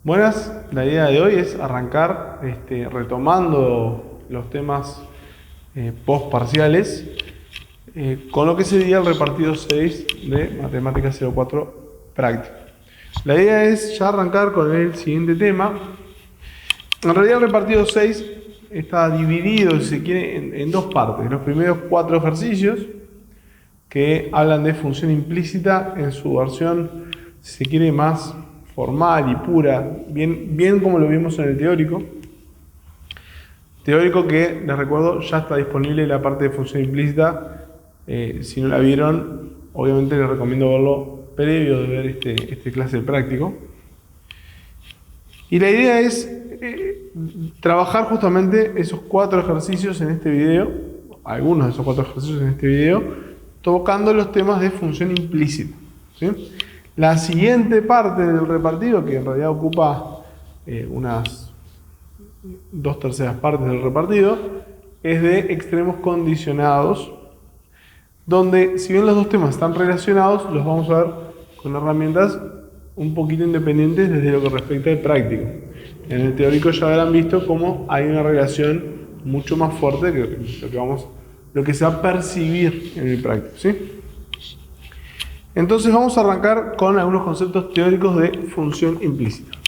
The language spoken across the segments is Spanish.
Buenas, la idea de hoy es arrancar retomando los temas post parciales con lo que sería el repartido 6 de Matemática 04 práctica. La idea es ya arrancar con el siguiente tema. En realidad el repartido 6 está dividido, si se quiere, en dos partes. Los primeros 4 ejercicios que hablan de función implícita en su versión, si se quiere, más formal y pura, bien como lo vimos en el teórico. Teórico que, les recuerdo, ya está disponible la parte de función implícita. Si no la vieron, obviamente les recomiendo verlo previo de ver este clase práctico. Y la idea es trabajar justamente esos 4 ejercicios en este video, algunos de esos 4 ejercicios en este video, tocando los temas de función implícita, ¿sí? La siguiente parte del repartido, que en realidad ocupa unas 2/3 partes del repartido, es de extremos condicionados, donde si bien los dos temas están relacionados, los vamos a ver con herramientas un poquito independientes desde lo que respecta al práctico. En el teórico ya habrán visto cómo hay una relación mucho más fuerte que lo que se va a percibir en el práctico, ¿sí? Entonces vamos a arrancar con algunos conceptos teóricos de función implícita.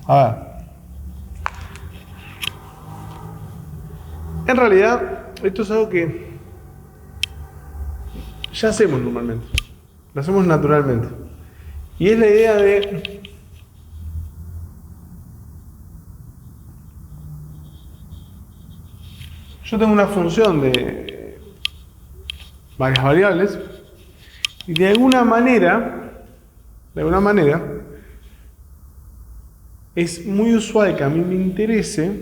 A ver. En realidad, esto es algo que ya hacemos normalmente. Lo hacemos naturalmente. Y es la idea de yo tengo una función de varias variables y de alguna manera es muy usual que a mí me interese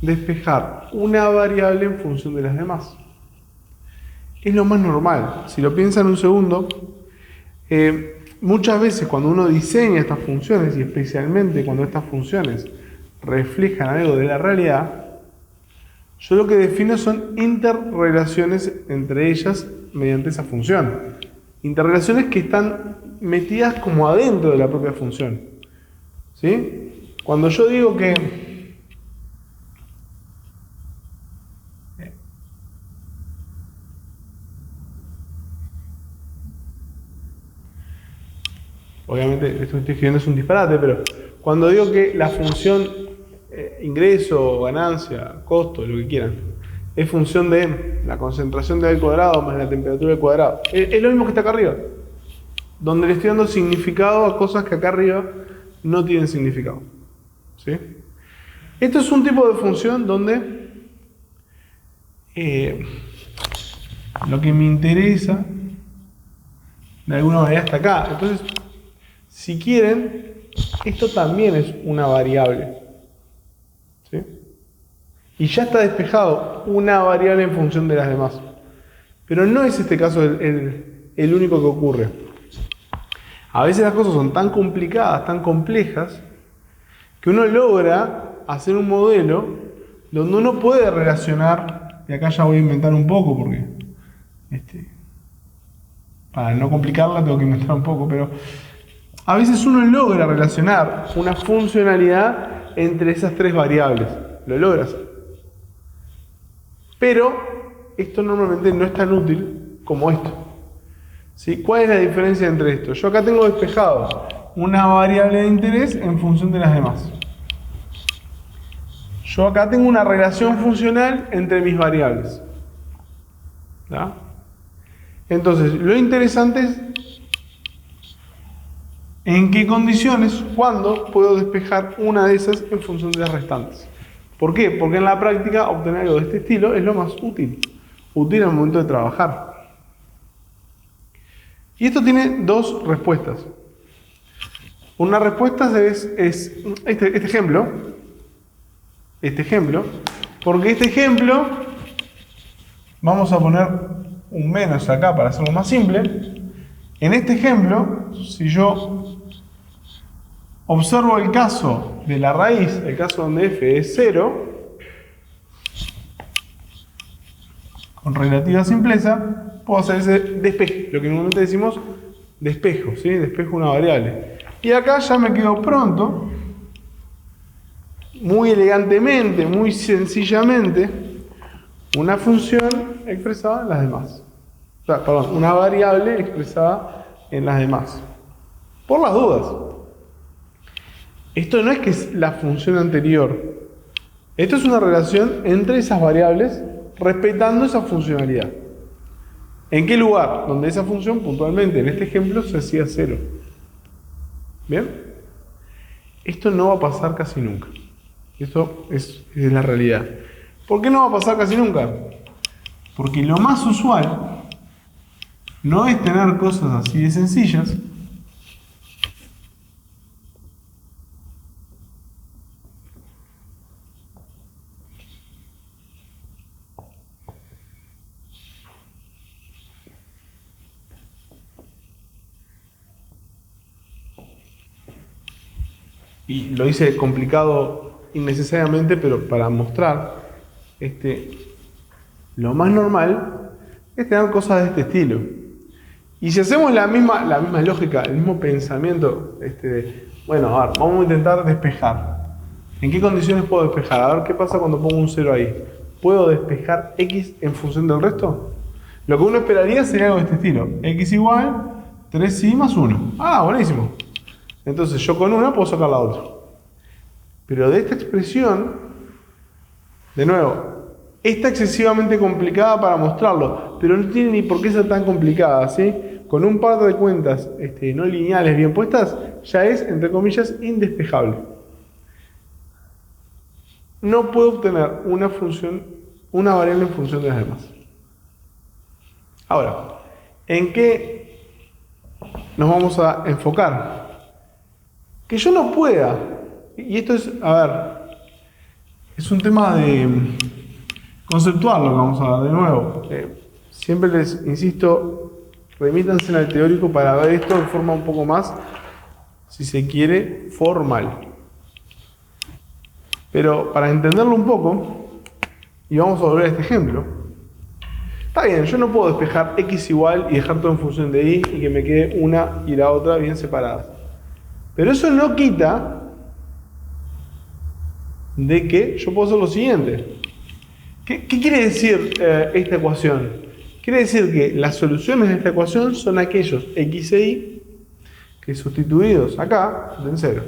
despejar una variable en función de las demás. Es lo más normal. Si lo piensan un segundo, muchas veces cuando uno diseña estas funciones, y especialmente cuando estas funciones reflejan algo de la realidad, yo lo que defino son interrelaciones entre ellas mediante esa función. Interrelaciones que están metidas como adentro de la propia función, ¿sí? Cuando yo digo que obviamente esto que estoy escribiendo es un disparate, pero cuando digo que la función ingreso, ganancia, costo, lo que quieran, es función de la concentración de A al cuadrado más la temperatura al cuadrado, es lo mismo que está acá arriba, donde le estoy dando significado a cosas que acá arriba no tienen significado, ¿sí? Esto es un tipo de función donde lo que me interesa de alguna manera está acá. Entonces, si quieren, esto también es una variable, ¿sí? Y ya está despejado una variable en función de las demás. Pero no es este caso el único que ocurre. A veces las cosas son tan complicadas, tan complejas, que uno logra hacer un modelo donde uno puede relacionar, y acá ya voy a inventar un poco porque para no complicarla tengo que inventar un poco, pero a veces uno logra relacionar una funcionalidad entre esas 3 variables. Lo logra hacer. Pero esto normalmente no es tan útil como esto, ¿sí? ¿Cuál es la diferencia entre esto? Yo acá tengo despejado una variable de interés en función de las demás. Yo acá tengo una relación funcional entre mis variables, ¿tá? Entonces, lo interesante es en qué condiciones, cuándo puedo despejar una de esas en función de las restantes. ¿Por qué? Porque en la práctica obtener algo de este estilo es lo más útil al momento de trabajar. Y esto tiene 2 respuestas. Una respuesta es este ejemplo, porque este ejemplo, vamos a poner un menos acá para hacerlo más simple. En este ejemplo, si yo observo el caso de la raíz, el caso donde f es 0, con relativa simpleza, puedo hacer ese despeje, lo que normalmente decimos despejo, ¿sí? Despejo una variable. Y acá ya me quedo pronto, muy elegantemente, muy sencillamente, una función expresada en las demás. O sea, perdón, una variable expresada en las demás. Por las dudas. Esto no es que es la función anterior. Esto es una relación entre esas variables respetando esa funcionalidad. ¿En qué lugar? Donde esa función puntualmente, en este ejemplo, se hacía 0. ¿Bien? Esto no va a pasar casi nunca. Esto es la realidad. ¿Por qué no va a pasar casi nunca? Porque lo más usual no es tener cosas así de sencillas, y lo hice complicado innecesariamente, pero para mostrar, lo más normal es tener cosas de este estilo. Y si hacemos la misma lógica, el mismo pensamiento, bueno, a ver, vamos a intentar despejar. ¿En qué condiciones puedo despejar? A ver qué pasa cuando pongo un 0 ahí. ¿Puedo despejar x en función del resto? Lo que uno esperaría sería algo de este estilo. X igual 3y más 1. Ah, buenísimo. Entonces yo con una puedo sacar la otra. Pero de esta expresión, de nuevo, está excesivamente complicada para mostrarlo, pero no tiene ni por qué ser tan complicada, ¿sí? Con un par de cuentas no lineales bien puestas, ya es, entre comillas, indespejable. No puedo obtener una variable en función de las demás. Ahora, ¿en qué nos vamos a enfocar? Que yo no pueda, y esto es, a ver, es un tema de conceptual lo que vamos a ver de nuevo. Siempre les insisto, remítanse al teórico para ver esto de forma un poco más, si se quiere, formal. Pero para entenderlo un poco, y vamos a volver a este ejemplo, está bien, yo no puedo despejar x igual y dejar todo en función de y y que me quede una y la otra bien separadas. Pero eso no quita de que yo puedo hacer lo siguiente. ¿Qué quiere decir esta ecuación? Quiere decir que las soluciones de esta ecuación son aquellos x e y que sustituidos acá den 0.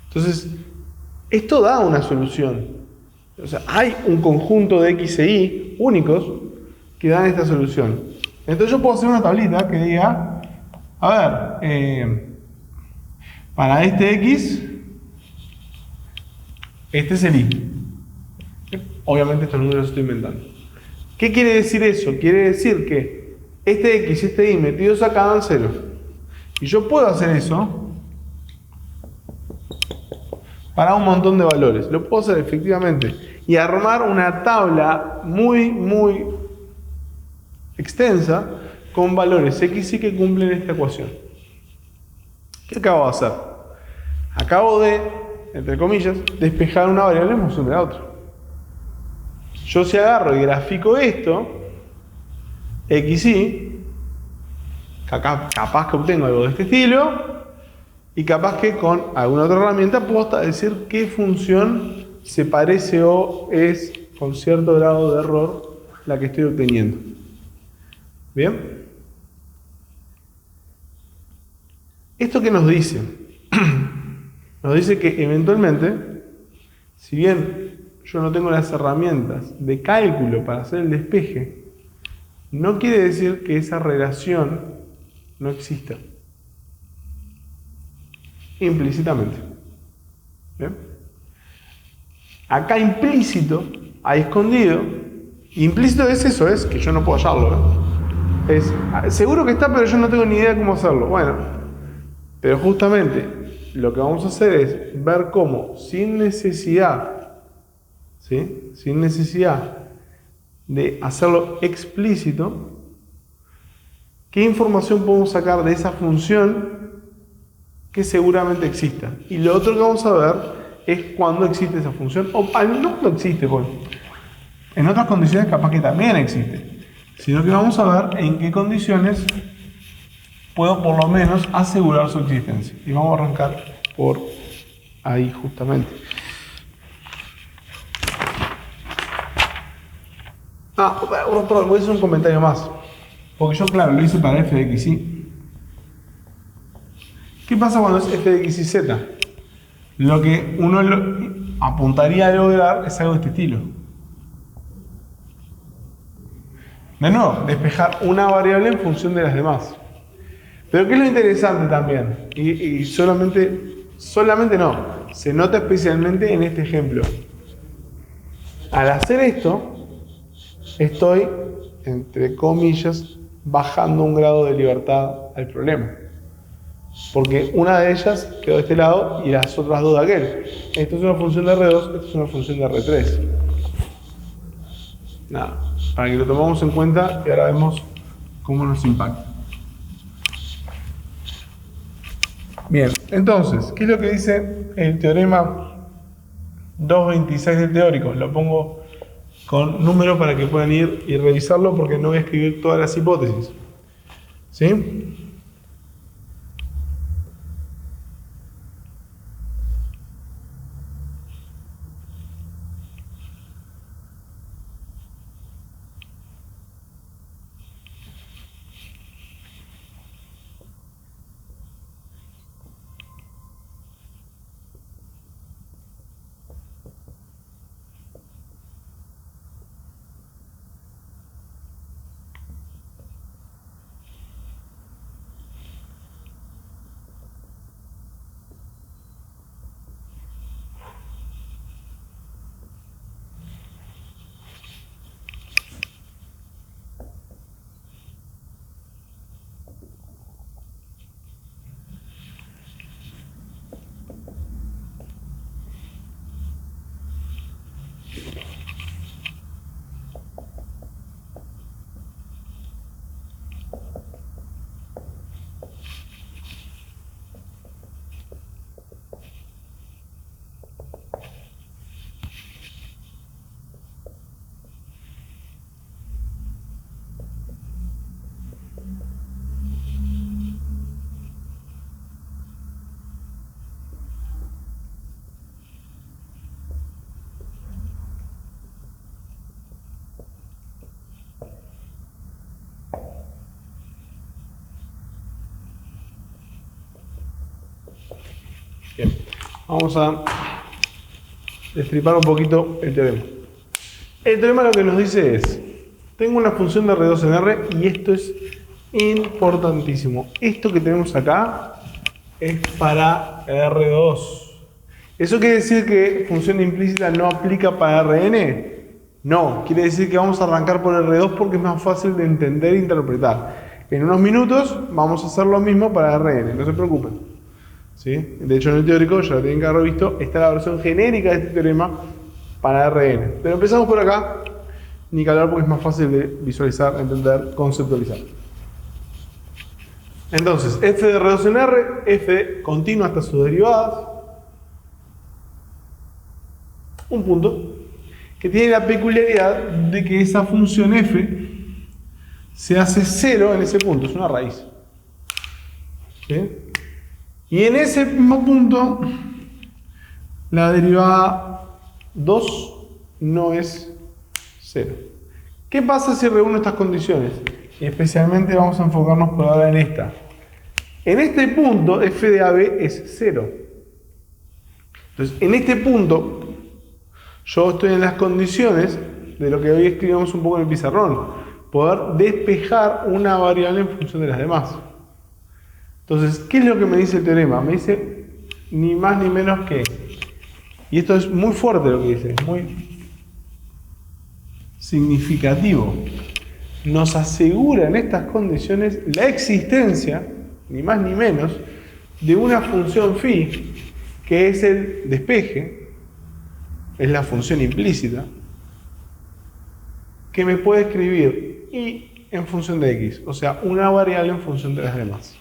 Entonces, esto da una solución. O sea, hay un conjunto de x e y únicos que dan esta solución. Entonces yo puedo hacer una tablita que diga, a ver, para este x, este es el y. Obviamente estos números los estoy inventando. ¿Qué quiere decir eso? Quiere decir que este x y este y metidos acá dan 0. Y yo puedo hacer eso para un montón de valores. Lo puedo hacer efectivamente. Y armar una tabla muy, muy extensa con valores x y que cumplen esta ecuación. ¿Qué acabo de hacer? Acabo de, entre comillas, despejar una variable en función de la otra. Yo si agarro y grafico esto, x y, capaz que obtengo algo de este estilo, y capaz que con alguna otra herramienta puedo hasta decir qué función se parece o es con cierto grado de error la que estoy obteniendo. ¿Bien? ¿Esto qué nos dice? Nos dice que eventualmente, si bien yo no tengo las herramientas de cálculo para hacer el despeje, no quiere decir que esa relación no exista. Implícitamente. ¿Bien? Acá implícito, ahí escondido, implícito es eso, es que yo no puedo hallarlo. Es, seguro que está, pero yo no tengo ni idea de cómo hacerlo. Bueno, pero justamente lo que vamos a hacer es ver cómo, sin necesidad, ¿sí? Sin necesidad de hacerlo explícito, qué información podemos sacar de esa función que seguramente exista. Y lo otro que vamos a ver es cuándo existe esa función, o al no existe, bueno. En otras condiciones capaz que también existe, sino que vamos a ver en qué condiciones puedo por lo menos asegurar su existencia. Y vamos a arrancar por ahí justamente. Voy a hacer un comentario más. Porque yo, claro, lo hice para f de x, y. ¿Qué pasa cuando es f de x y z? Lo que uno apuntaría a lograr es algo de este estilo. De nuevo, despejar una variable en función de las demás. Pero ¿qué es lo interesante también? Y solamente no, se nota especialmente en este ejemplo. Al hacer esto, estoy, entre comillas, bajando un grado de libertad al problema. Porque una de ellas quedó de este lado y las otras dos de aquel. Esto es una función de R2, esto es una función de R3. Nada, para que lo tomemos en cuenta y ahora vemos cómo nos impacta. Bien, entonces, ¿qué es lo que dice el teorema 226 del teórico? Lo pongo con números para que puedan ir y revisarlo porque no voy a escribir todas las hipótesis. ¿Sí? Bien, vamos a destripar un poquito el teorema. El teorema lo que nos dice es, tengo una función de R2 en R y esto es importantísimo. Esto que tenemos acá es para R2. ¿Eso quiere decir que función implícita no aplica para Rn? No, quiere decir que vamos a arrancar por R2 porque es más fácil de entender e interpretar. En unos minutos vamos a hacer lo mismo para Rn, no se preocupen. ¿Sí? De hecho, en el teórico, ya lo tienen que haber visto, está la versión genérica de este teorema para Rn. Pero empezamos por acá, ni que hablar porque es más fácil de visualizar, entender, conceptualizar. Entonces, f de R2 en R, f continua hasta sus derivadas, un punto, que tiene la peculiaridad de que esa función f se hace cero en ese punto, es una raíz. ¿Sí? Y en ese mismo punto, la derivada 2 no es 0. ¿Qué pasa si reúno estas condiciones? Y especialmente vamos a enfocarnos por ahora en esta. En este punto, f de AB es 0. Entonces, en este punto, yo estoy en las condiciones de lo que hoy escribimos un poco en el pizarrón. Poder despejar una variable en función de las demás. Entonces, ¿qué es lo que me dice el teorema? Me dice ni más ni menos que, y esto es muy fuerte lo que dice, es muy significativo, nos asegura en estas condiciones la existencia, ni más ni menos, de una función phi, que es el despeje, es la función implícita, que me puede escribir y en función de x, o sea, una variable en función de las demás.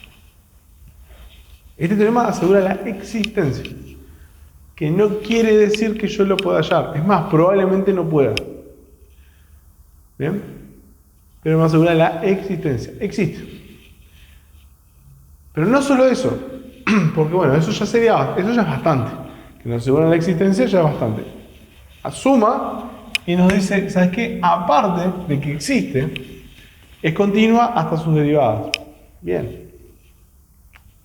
Este teorema asegura la existencia, que no quiere decir que yo lo pueda hallar. Es más, probablemente no pueda. ¿Bien? Pero me asegura la existencia. Existe. Pero no solo eso, porque bueno, eso ya es bastante. Que nos asegura la existencia ya es bastante. Suma y nos dice, ¿sabes qué? Aparte de que existe, es continua hasta sus derivadas. Bien.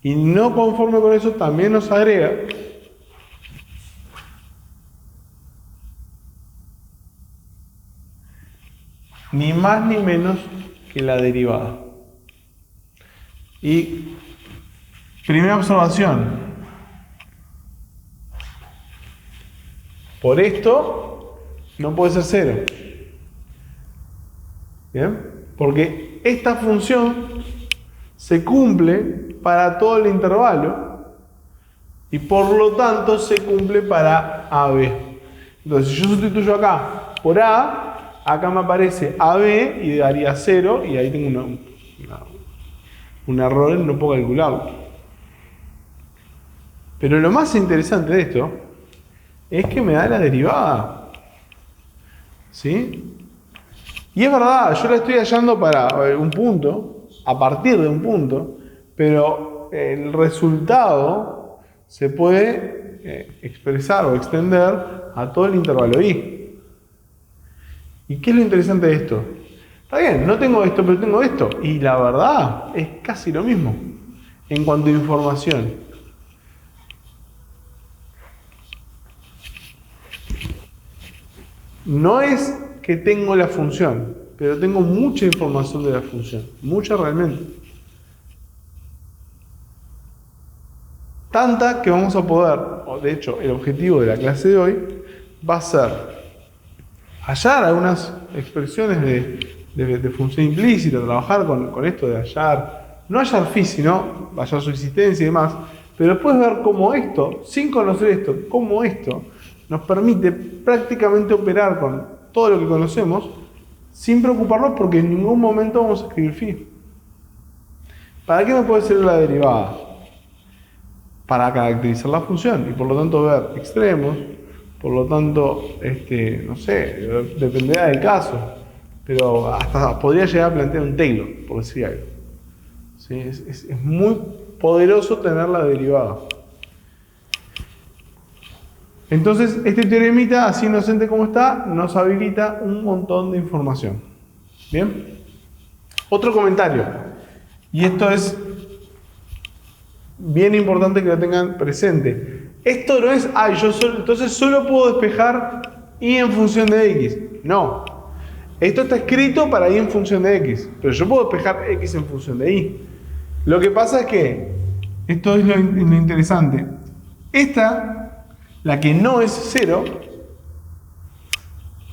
Y no conforme con eso, también nos agrega ni más ni menos que la derivada. Y primera observación. Por esto no puede ser cero. ¿Bien? Porque esta función se cumple para todo el intervalo y por lo tanto se cumple para AB. Entonces, si yo sustituyo acá por A, acá me aparece AB y daría 0 y ahí tengo un error, no puedo calcularlo. Pero lo más interesante de esto es que me da la derivada. ¿Sí? Y es verdad, yo la estoy hallando para un punto, a partir de un punto, pero el resultado se puede expresar o extender a todo el intervalo I. ¿Y qué es lo interesante de esto? Está bien, no tengo esto, pero tengo esto. Y la verdad es casi lo mismo en cuanto a información. No es que tengo la función, pero tengo mucha información de la función. Mucha realmente. Tanta que vamos a poder, o de hecho el objetivo de la clase de hoy va a ser hallar algunas expresiones de función implícita, trabajar con esto de hallar, no hallar phi, sino hallar su existencia y demás, pero después ver cómo esto, sin conocer esto, cómo esto nos permite prácticamente operar con todo lo que conocemos sin preocuparnos porque en ningún momento vamos a escribir phi. ¿Para qué me puede servir la derivada? Para caracterizar la función y por lo tanto ver extremos, por lo tanto, no sé, dependerá del caso, pero hasta podría llegar a plantear un Taylor, por decir algo. ¿Sí? Es muy poderoso tener la derivada. Entonces, este teoremita, así inocente como está, nos habilita un montón de información. ¿Bien? Otro comentario, y esto es bien importante que lo tengan presente. Esto no es, entonces solo puedo despejar y en función de x. No. Esto está escrito para y en función de x, pero yo puedo despejar x en función de y. Lo que pasa es que, esto es lo interesante, esta, la que no es 0,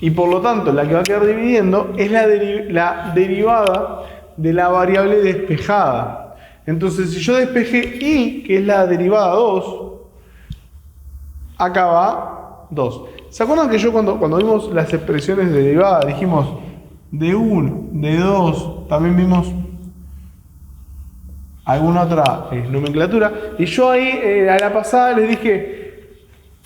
y por lo tanto la que va a quedar dividiendo, es la derivada de la variable despejada. Entonces, si yo despejé y, que es la derivada 2, acá va 2. ¿Se acuerdan que yo cuando vimos las expresiones de derivada dijimos de 1, de 2, también vimos alguna otra nomenclatura? Y yo ahí a la pasada les dije,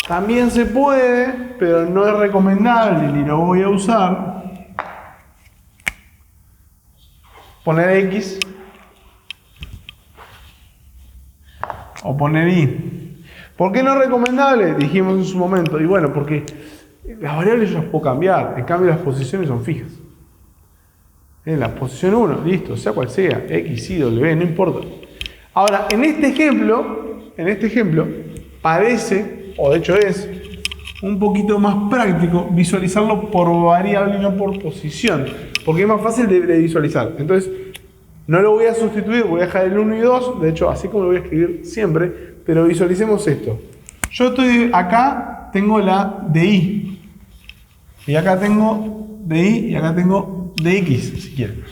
también se puede, pero no es recomendable ni lo voy a usar, poner x o poner y. ¿Por qué no es recomendable? Dijimos en su momento. Y bueno, porque las variables yo las puedo cambiar. En cambio, las posiciones son fijas. En la posición 1, listo, sea cual sea, x, y, w, no importa. Ahora, en este ejemplo, parece, o de hecho es, un poquito más práctico visualizarlo por variable y no por posición. Porque es más fácil de visualizar. Entonces, no lo voy a sustituir, voy a dejar el 1 y 2, de hecho así como lo voy a escribir siempre, pero visualicemos esto. Yo estoy acá, tengo la de y, y acá tengo de y, y acá tengo de x, si quieren.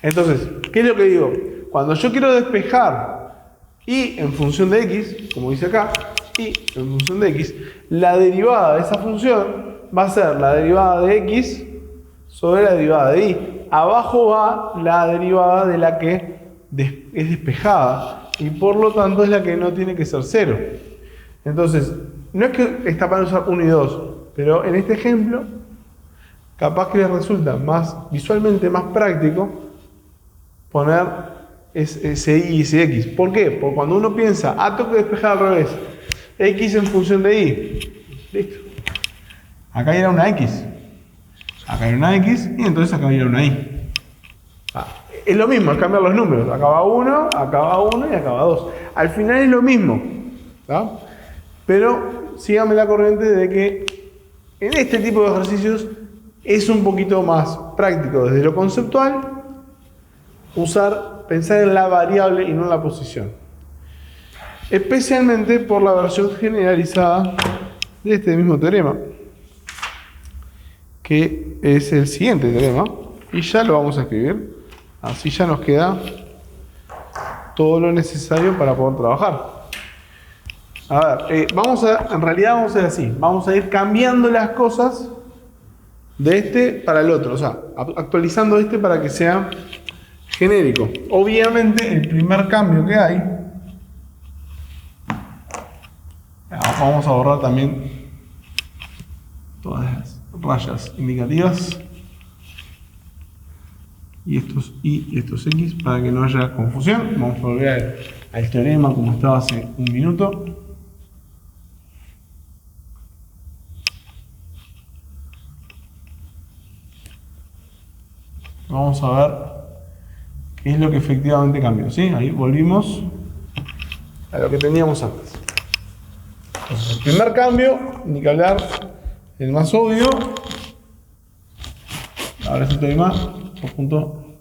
Entonces, ¿qué es lo que digo? Cuando yo quiero despejar y en función de x, como dice acá, y en función de x, la derivada de esa función va a ser la derivada de x sobre la derivada de y. Abajo va la derivada de la que es despejada y por lo tanto es la que no tiene que ser 0. Entonces, no es que está para usar 1 y 2, pero en este ejemplo capaz que les resulta visualmente más práctico poner ese y ese x. ¿Por qué? Porque cuando uno piensa, tengo que despejar al revés, x en función de y, listo. Acá era una x, acá era una x y entonces acá era una y. Es lo mismo, es cambiar los números. Acá va 1, acá va 1 y acá va 2. Al final es lo mismo, ¿tá? Pero síganme la corriente de que en este tipo de ejercicios es un poquito más práctico desde lo conceptual pensar en la variable y no en la posición. Especialmente por la versión generalizada de este mismo teorema, que es el siguiente teorema, y ya lo vamos a escribir. Así ya nos queda todo lo necesario para poder trabajar. A ver, en realidad vamos a hacer así. Vamos a ir cambiando las cosas de este para el otro. O sea, actualizando este para que sea genérico. Obviamente, el primer cambio que hay... Vamos a borrar también todas las rayas indicativas. Y estos x para que no haya confusión. Vamos a volver al teorema como estaba hace un minuto. Vamos a ver qué es lo que efectivamente cambió, ¿sí? Ahí volvimos a lo que teníamos antes. Entonces, el primer cambio, ni que hablar, el más obvio. Ahora es el teorema punto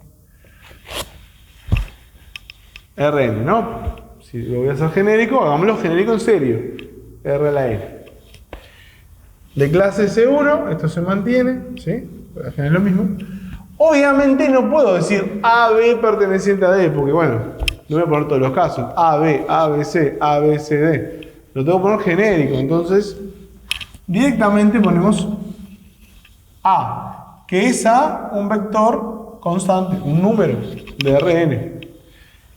Rn, ¿no? Si lo voy a hacer genérico, hagámoslo genérico en serio. R a la n. De clase C1, esto se mantiene, ¿sí? Voy a generar lo mismo. Obviamente no puedo decir AB perteneciente a D, porque bueno, no voy a poner todos los casos. AB, ABC, ABCD. Lo tengo que poner genérico, entonces directamente ponemos A. Que es un vector constante, un número de Rn.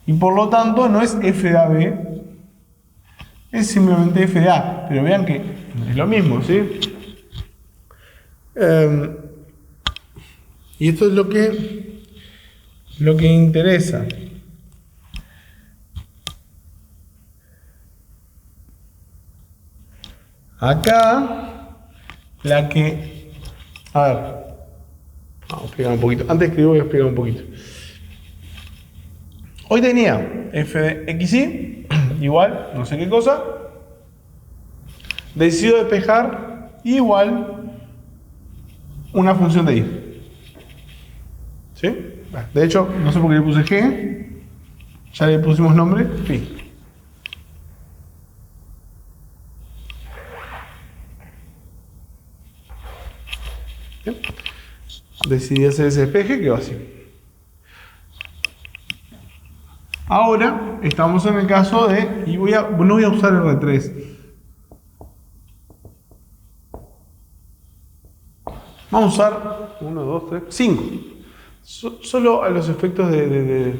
Y por lo tanto no es f de AB, es simplemente f de A. Pero vean que es lo mismo, ¿sí? Y esto es lo que interesa. Acá, a ver, vamos a explicar un poquito. Antes escribo voy a explicar un poquito. Hoy tenía f de xy igual, no sé qué cosa. Decido despejar igual una función de y. ¿Sí? De hecho, no sé por qué le puse g. Ya le pusimos nombre, phi. ¿Bien? Decidí hacer ese despeje, quedó así. Ahora estamos en el caso de, y no voy a usar R3. Vamos a usar 1, 2, 3, 5. Solo a los efectos de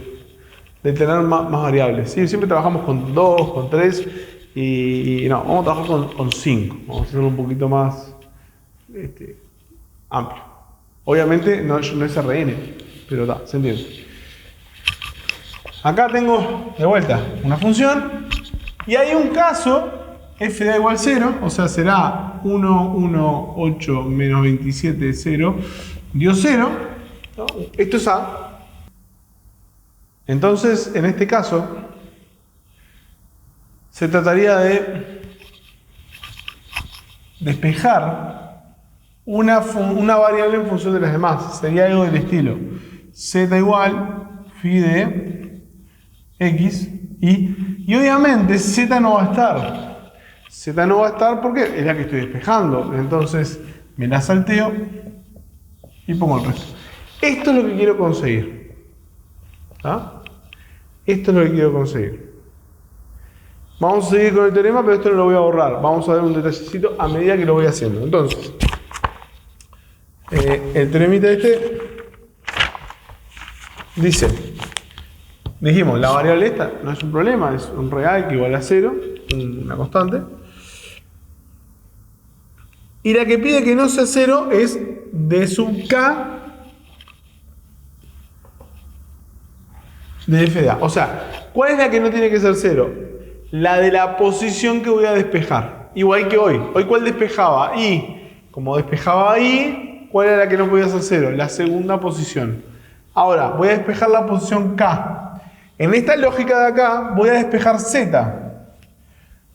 tener más variables. ¿Sí? Siempre trabajamos con 2, con 3 y no, vamos a trabajar con 5. Vamos a hacerlo un poquito más amplio. Obviamente no es Rn, pero se entiende. Acá tengo de vuelta una función y hay un caso f da igual 0, o sea será 1, 1, 8, menos 27, 0, dio 0, ¿no? Esto es A. Entonces, en este caso, se trataría de despejar una variable en función de las demás. Sería algo del estilo z igual phi de x y obviamente z no va a estar. Z no va a estar porque es la que estoy despejando. Entonces me la salteo y pongo el resto. Esto es lo que quiero conseguir. ¿Ah? Esto es lo que quiero conseguir. Vamos a seguir con el teorema, pero esto no lo voy a borrar. Vamos a ver un detallecito a medida que lo voy haciendo. Entonces, el teoremita dice, dijimos, la variable esta no es un problema, es un real que igual a 0, una constante. Y la que pide que no sea 0 es d sub k de f de a. O sea, ¿cuál es la que no tiene que ser 0? La de la posición que voy a despejar. Igual que hoy. Hoy, ¿cuál despejaba? Y como despejaba ahí, ¿cuál era la que no podía ser 0? La segunda posición. Ahora, voy a despejar la posición k. En esta lógica de acá, voy a despejar z.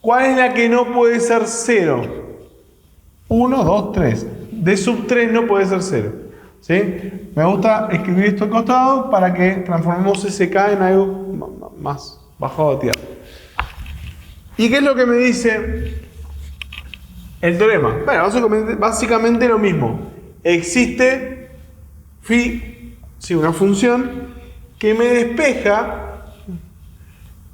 ¿Cuál es la que no puede ser 0? 1, 2, 3. D sub 3 no puede ser 0. ¿Sí? Me gusta escribir esto al costado para que transformemos ese k en algo más bajado a tierra. ¿Y qué es lo que me dice el teorema? Bueno, básicamente lo mismo. Existe phi, sí, una función que me despeja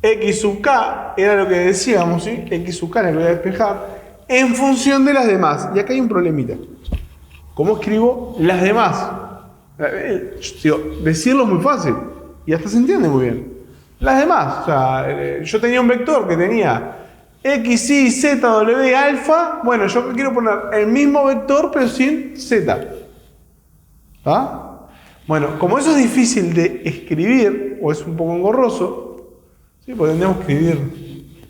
x sub k, era lo que decíamos, ¿sí? X sub k la voy a despejar en función de las demás. Y acá hay un problemita. ¿Cómo escribo las demás? Decirlo es muy fácil y hasta se entiende muy bien. Las demás, o sea, yo tenía un vector que tenía x, y, z, w, alfa. Bueno, yo quiero poner el mismo vector pero sin z. ¿Ah? Bueno, como eso es difícil de escribir o es un poco engorroso, ¿sí? Porque tendríamos que escribir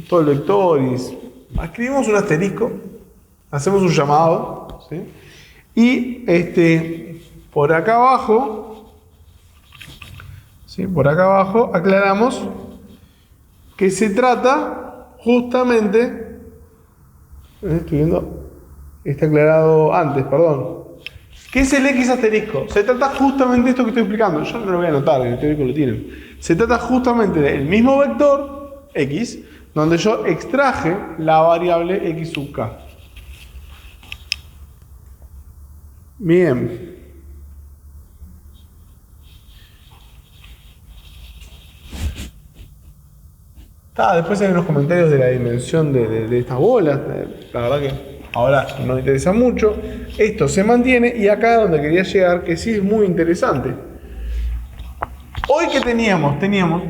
todo el vector y escribimos un asterisco, hacemos un llamado, ¿sí? Y por acá abajo, ¿sí? Por acá abajo aclaramos que se trata justamente, estoy viendo, está aclarado antes, perdón. ¿Qué es el x asterisco? Se trata justamente de esto que estoy explicando. Yo no lo voy a anotar, en el teórico lo tienen. Se trata justamente del mismo vector, x, donde yo extraje la variable x sub k. Bien. Después hay unos comentarios de la dimensión de estas bolas. La verdad que ahora no me interesa mucho. Esto se mantiene y acá donde quería llegar, que sí es muy interesante. Hoy que teníamos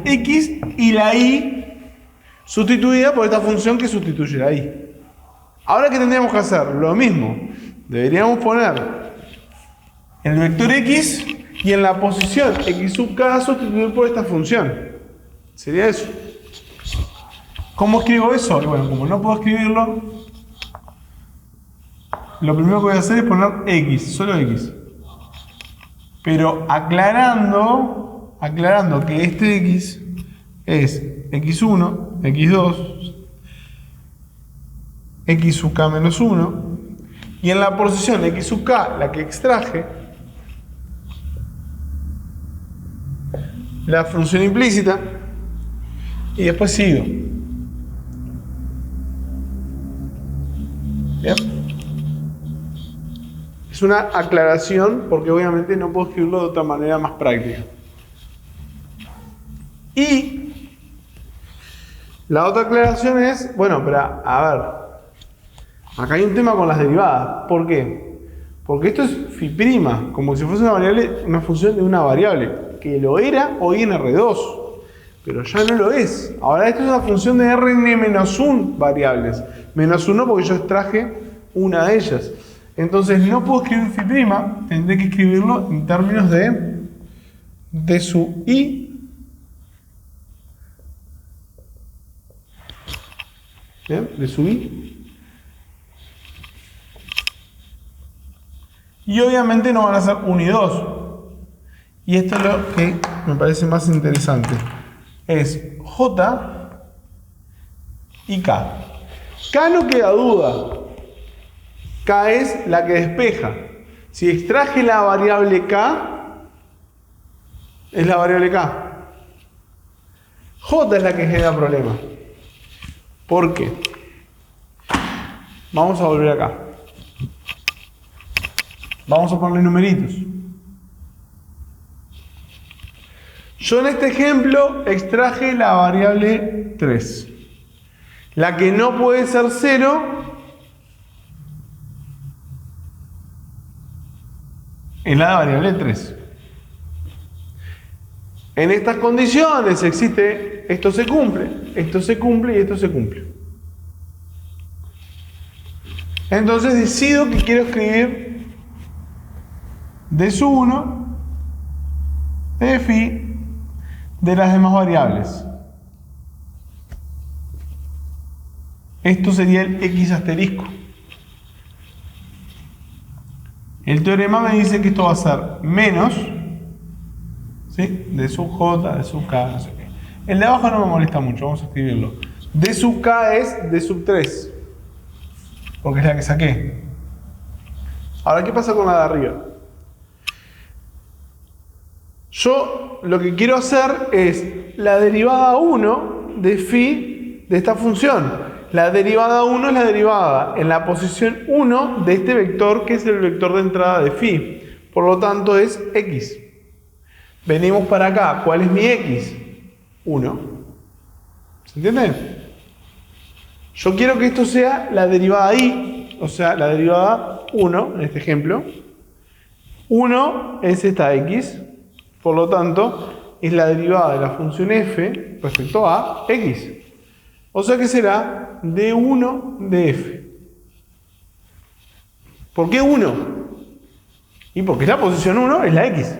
x y la y sustituida por esta función que sustituye la y. Ahora que tendríamos que hacer lo mismo. Deberíamos poner el vector x y en la posición x sub k sustituir por esta función. Sería eso. ¿Cómo escribo eso? Y bueno, como no puedo escribirlo, lo primero que voy a hacer es poner x, solo x. Pero aclarando que este x es x1, x2, x sub k menos 1, y en la posición x sub k, la que extraje, la función implícita, y después sigo. ¿Bien? Es una aclaración porque obviamente no puedo escribirlo de otra manera más práctica. Y la otra aclaración es, bueno, pero a ver, acá hay un tema con las derivadas. ¿Por qué? Porque esto es phi', como si fuese una variable, una función de una variable, que lo era hoy en R2, pero ya no lo es. Ahora esto es una función de Rn-1 variables, menos 1 porque yo extraje una de ellas. Entonces no puedo escribir phi', tendré que escribirlo en términos de su i. ¿Bien? De su i. Y obviamente no van a ser 1 y 2. Y esto es lo que me parece más interesante. Es j y k. K no queda duda. K es la que despeja. Si extraje la variable k, es la variable k. J es la que genera problema. ¿Por qué? Vamos a volver acá. Vamos a ponerle numeritos. Yo en este ejemplo extraje la variable 3. La que no puede ser 0 es la variable 3. En estas condiciones existe, esto se cumple y esto se cumple. Entonces decido que quiero escribir d sub 1 de phi de las demás variables. Esto sería el x asterisco. El teorema me dice que esto va a ser menos, ¿sí?, d sub j, d sub k, no sé qué. El de abajo no me molesta mucho, vamos a escribirlo. D sub k es d sub 3, porque es la que saqué. Ahora, ¿qué pasa con la de arriba? Yo lo que quiero hacer es la derivada 1 de phi de esta función. La derivada 1 es la derivada en la posición 1 de este vector, que es el vector de entrada de phi. Por lo tanto, es x. Venimos para acá. ¿Cuál es mi x? 1. ¿Se entiende? Yo quiero que esto sea la derivada y, o sea, la derivada 1, en este ejemplo. 1 es esta x. Por lo tanto, es la derivada de la función f respecto a x. O sea que será d1 de f. ¿Por qué 1? Y porque la posición 1 es la x.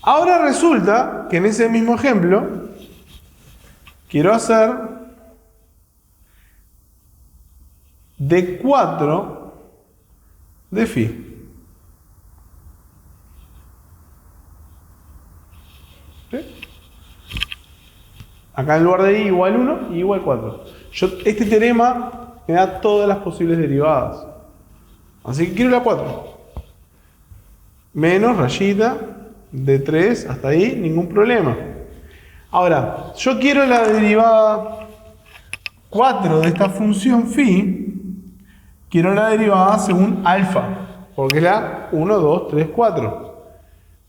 Ahora resulta que en ese mismo ejemplo quiero hacer d4 de phi. ¿Sí? Acá en lugar de i igual 1, i igual 4. Este teorema me da todas las posibles derivadas. Así que quiero la 4. Menos, rayita, de 3 hasta ahí, ningún problema. Ahora, yo quiero la derivada 4 de esta función phi. Quiero la derivada según alfa, porque es la 1, 2, 3, 4.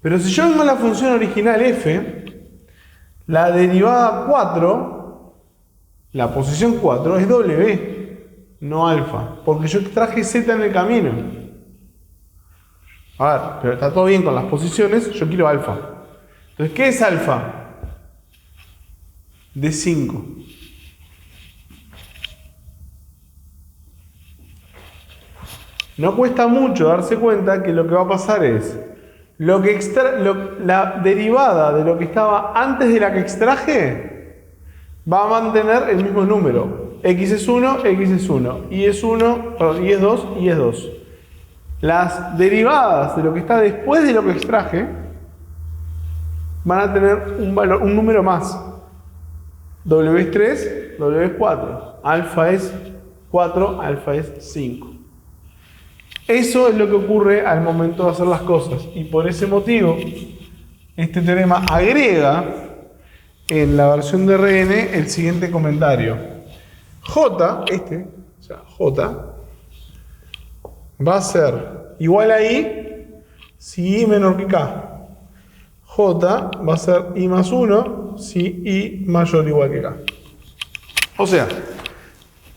Pero si yo vengo a la función original f, la derivada 4, la posición 4 es w, no alfa, porque yo extraje z en el camino. A ver, pero está todo bien con las posiciones, yo quiero alfa. Entonces, ¿qué es alfa? De 5. No cuesta mucho darse cuenta que lo que va a pasar es la derivada de lo que estaba antes de la que extraje va a mantener el mismo número. X es 1, X es 1. Y es 1, perdón, y es 2, y es 2. Las derivadas de lo que está después de lo que extraje van a tener un número más. W es 3, W es 4. Alfa es 4, alfa es 5. Eso es lo que ocurre al momento de hacer las cosas. Y por ese motivo, este teorema agrega en la versión de RN el siguiente comentario. J, o sea, J, va a ser igual a I si I menor que K. J va a ser I más 1 si I mayor o igual que K. O sea,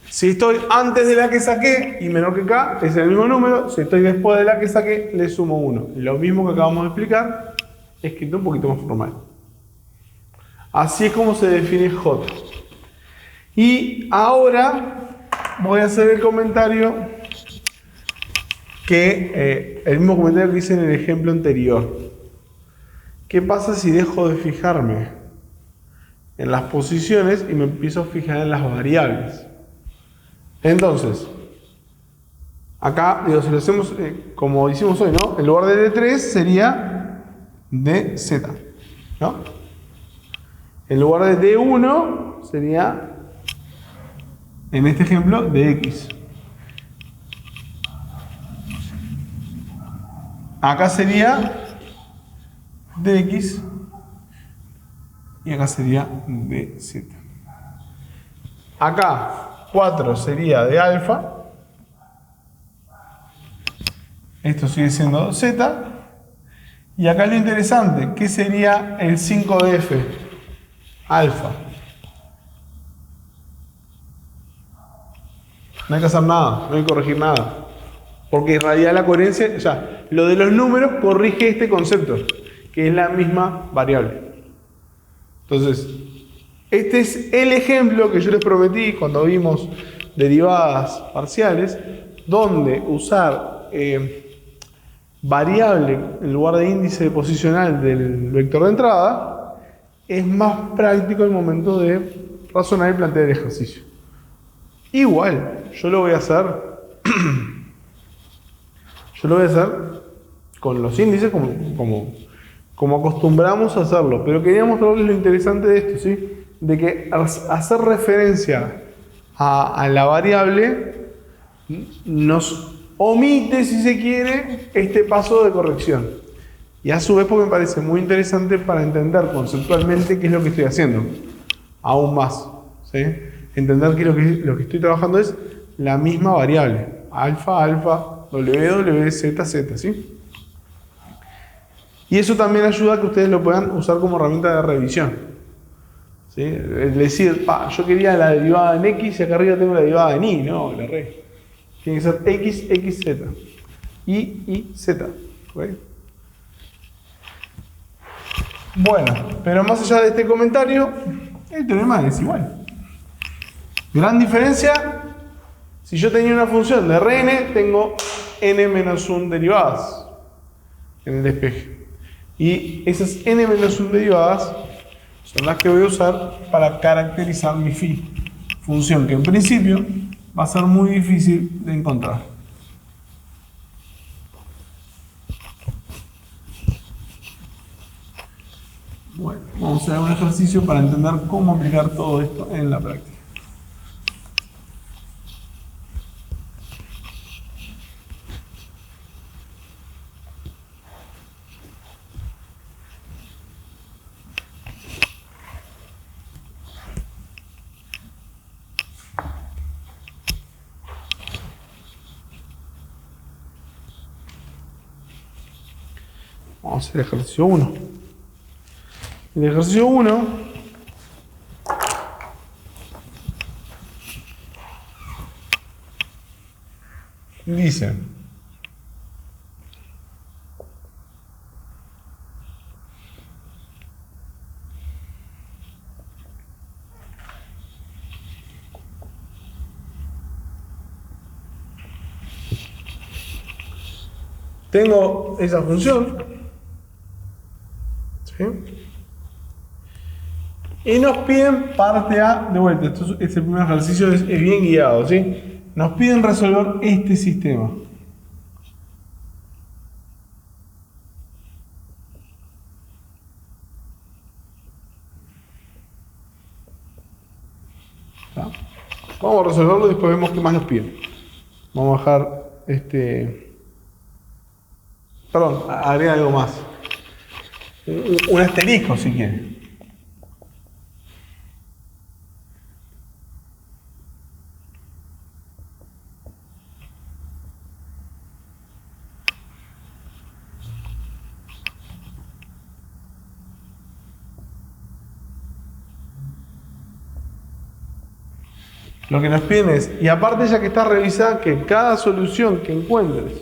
si estoy antes de la que saqué y menor que K, es el mismo número. Si estoy después de la que saqué, le sumo 1. Lo mismo que acabamos de explicar, escrito un poquito más formal. Así es como se define J. Y ahora voy a hacer el comentario el mismo comentario que hice en el ejemplo anterior. ¿Qué pasa si dejo de fijarme en las posiciones y me empiezo a fijar en las variables? Entonces, acá, digo, si lo hacemos como hicimos hoy, ¿no? En lugar de D3 sería DZ, ¿no? En lugar de D1 sería, en este ejemplo, DX. Acá sería DX y acá sería DZ. Acá 4 sería de alfa. Esto sigue siendo Z. Y acá lo interesante, ¿qué sería el 5 de F? Alfa. No hay que hacer nada, no hay que corregir nada. Porque en realidad la coherencia, o sea, lo de los números corrige este concepto, que es la misma variable. Entonces, Este es el ejemplo que yo les prometí cuando vimos derivadas parciales, donde usar variable en lugar de índice posicional del vector de entrada es más práctico en el momento de razonar y plantear el ejercicio. Igual, yo lo voy a hacer con los índices como acostumbramos a hacerlo, pero quería mostrarles lo interesante de esto, ¿sí? De que hacer referencia a la variable nos omite, si se quiere, este paso de corrección. Y a su vez porque me parece muy interesante para entender conceptualmente qué es lo que estoy haciendo. Aún más, ¿sí? Entender que lo que estoy trabajando es la misma variable. Alfa, alfa, w, z, z, ¿sí? Y eso también ayuda a que ustedes lo puedan usar como herramienta de revisión, ¿sí? Es decir, yo quería la derivada en x y acá arriba tengo la derivada en y. No, la re. Tiene que ser x, x, z. Y, z. ¿Okay? Bueno, pero más allá de este comentario, el teorema es igual. Gran diferencia, si yo tenía una función de Rn, tengo n-1 derivadas en el despeje. Y esas n-1 derivadas son las que voy a usar para caracterizar mi phi. Función que en principio va a ser muy difícil de encontrar. Bueno, vamos a hacer un ejercicio para entender cómo aplicar todo esto en la práctica. Vamos a hacer el ejercicio 1. El ejercicio 1 dice: tengo esa función, ¿sí? Y nos piden parte A de vuelta. Este primer ejercicio es bien guiado, ¿sí? Nos piden resolver este sistema. ¿Está? Vamos a resolverlo y después vemos qué más nos piden. Vamos a bajar perdón, agrega algo más. Un asterisco si quieren. Lo que nos piden es, y aparte ya que está revisada, que cada solución que encuentres,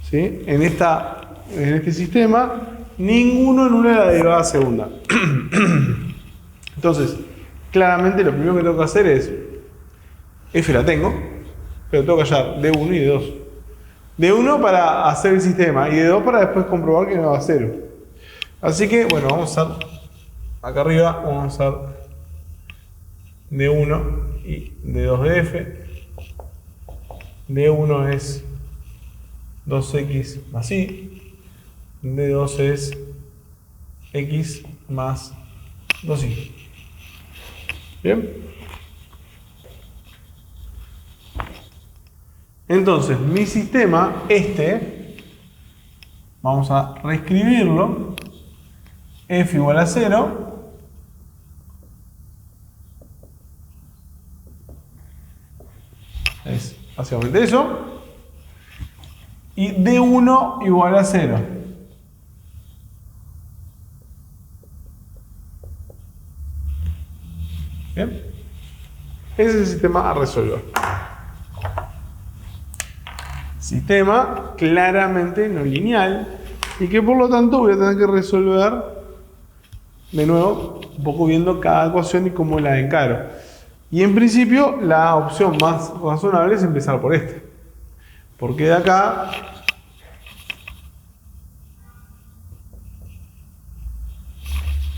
¿sí?, en este sistema, ninguno anula la derivada segunda. Entonces, claramente lo primero que tengo que hacer es, f la tengo, pero tengo que hallar D1 y D2. D1 para hacer el sistema y D2 para después comprobar que no va a 0. Así que, bueno, vamos a hacer, acá arriba vamos a hacer D1 y D2 de f. D1 es 2x más y. D2 es x más 2y. Bien. Entonces, mi sistema, vamos a reescribirlo. F igual a 0. Es básicamente eso. Y D1 igual a 0. Bien. Ese es el sistema a resolver. Sistema claramente no lineal y que por lo tanto voy a tener que resolver de nuevo, un poco viendo cada ecuación y cómo la encaro. Y en principio, la opción más razonable es empezar por este. Porque de acá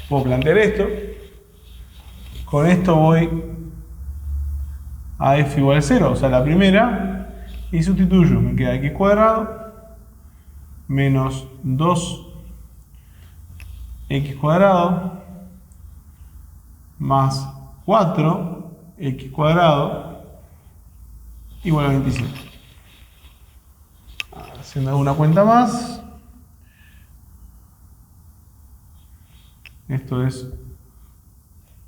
puedo plantear esto. Con esto voy a f igual a 0, o sea, la primera, y sustituyo. Me queda x cuadrado menos 2x cuadrado más 4x cuadrado igual a 27. Haciendo una cuenta más, esto es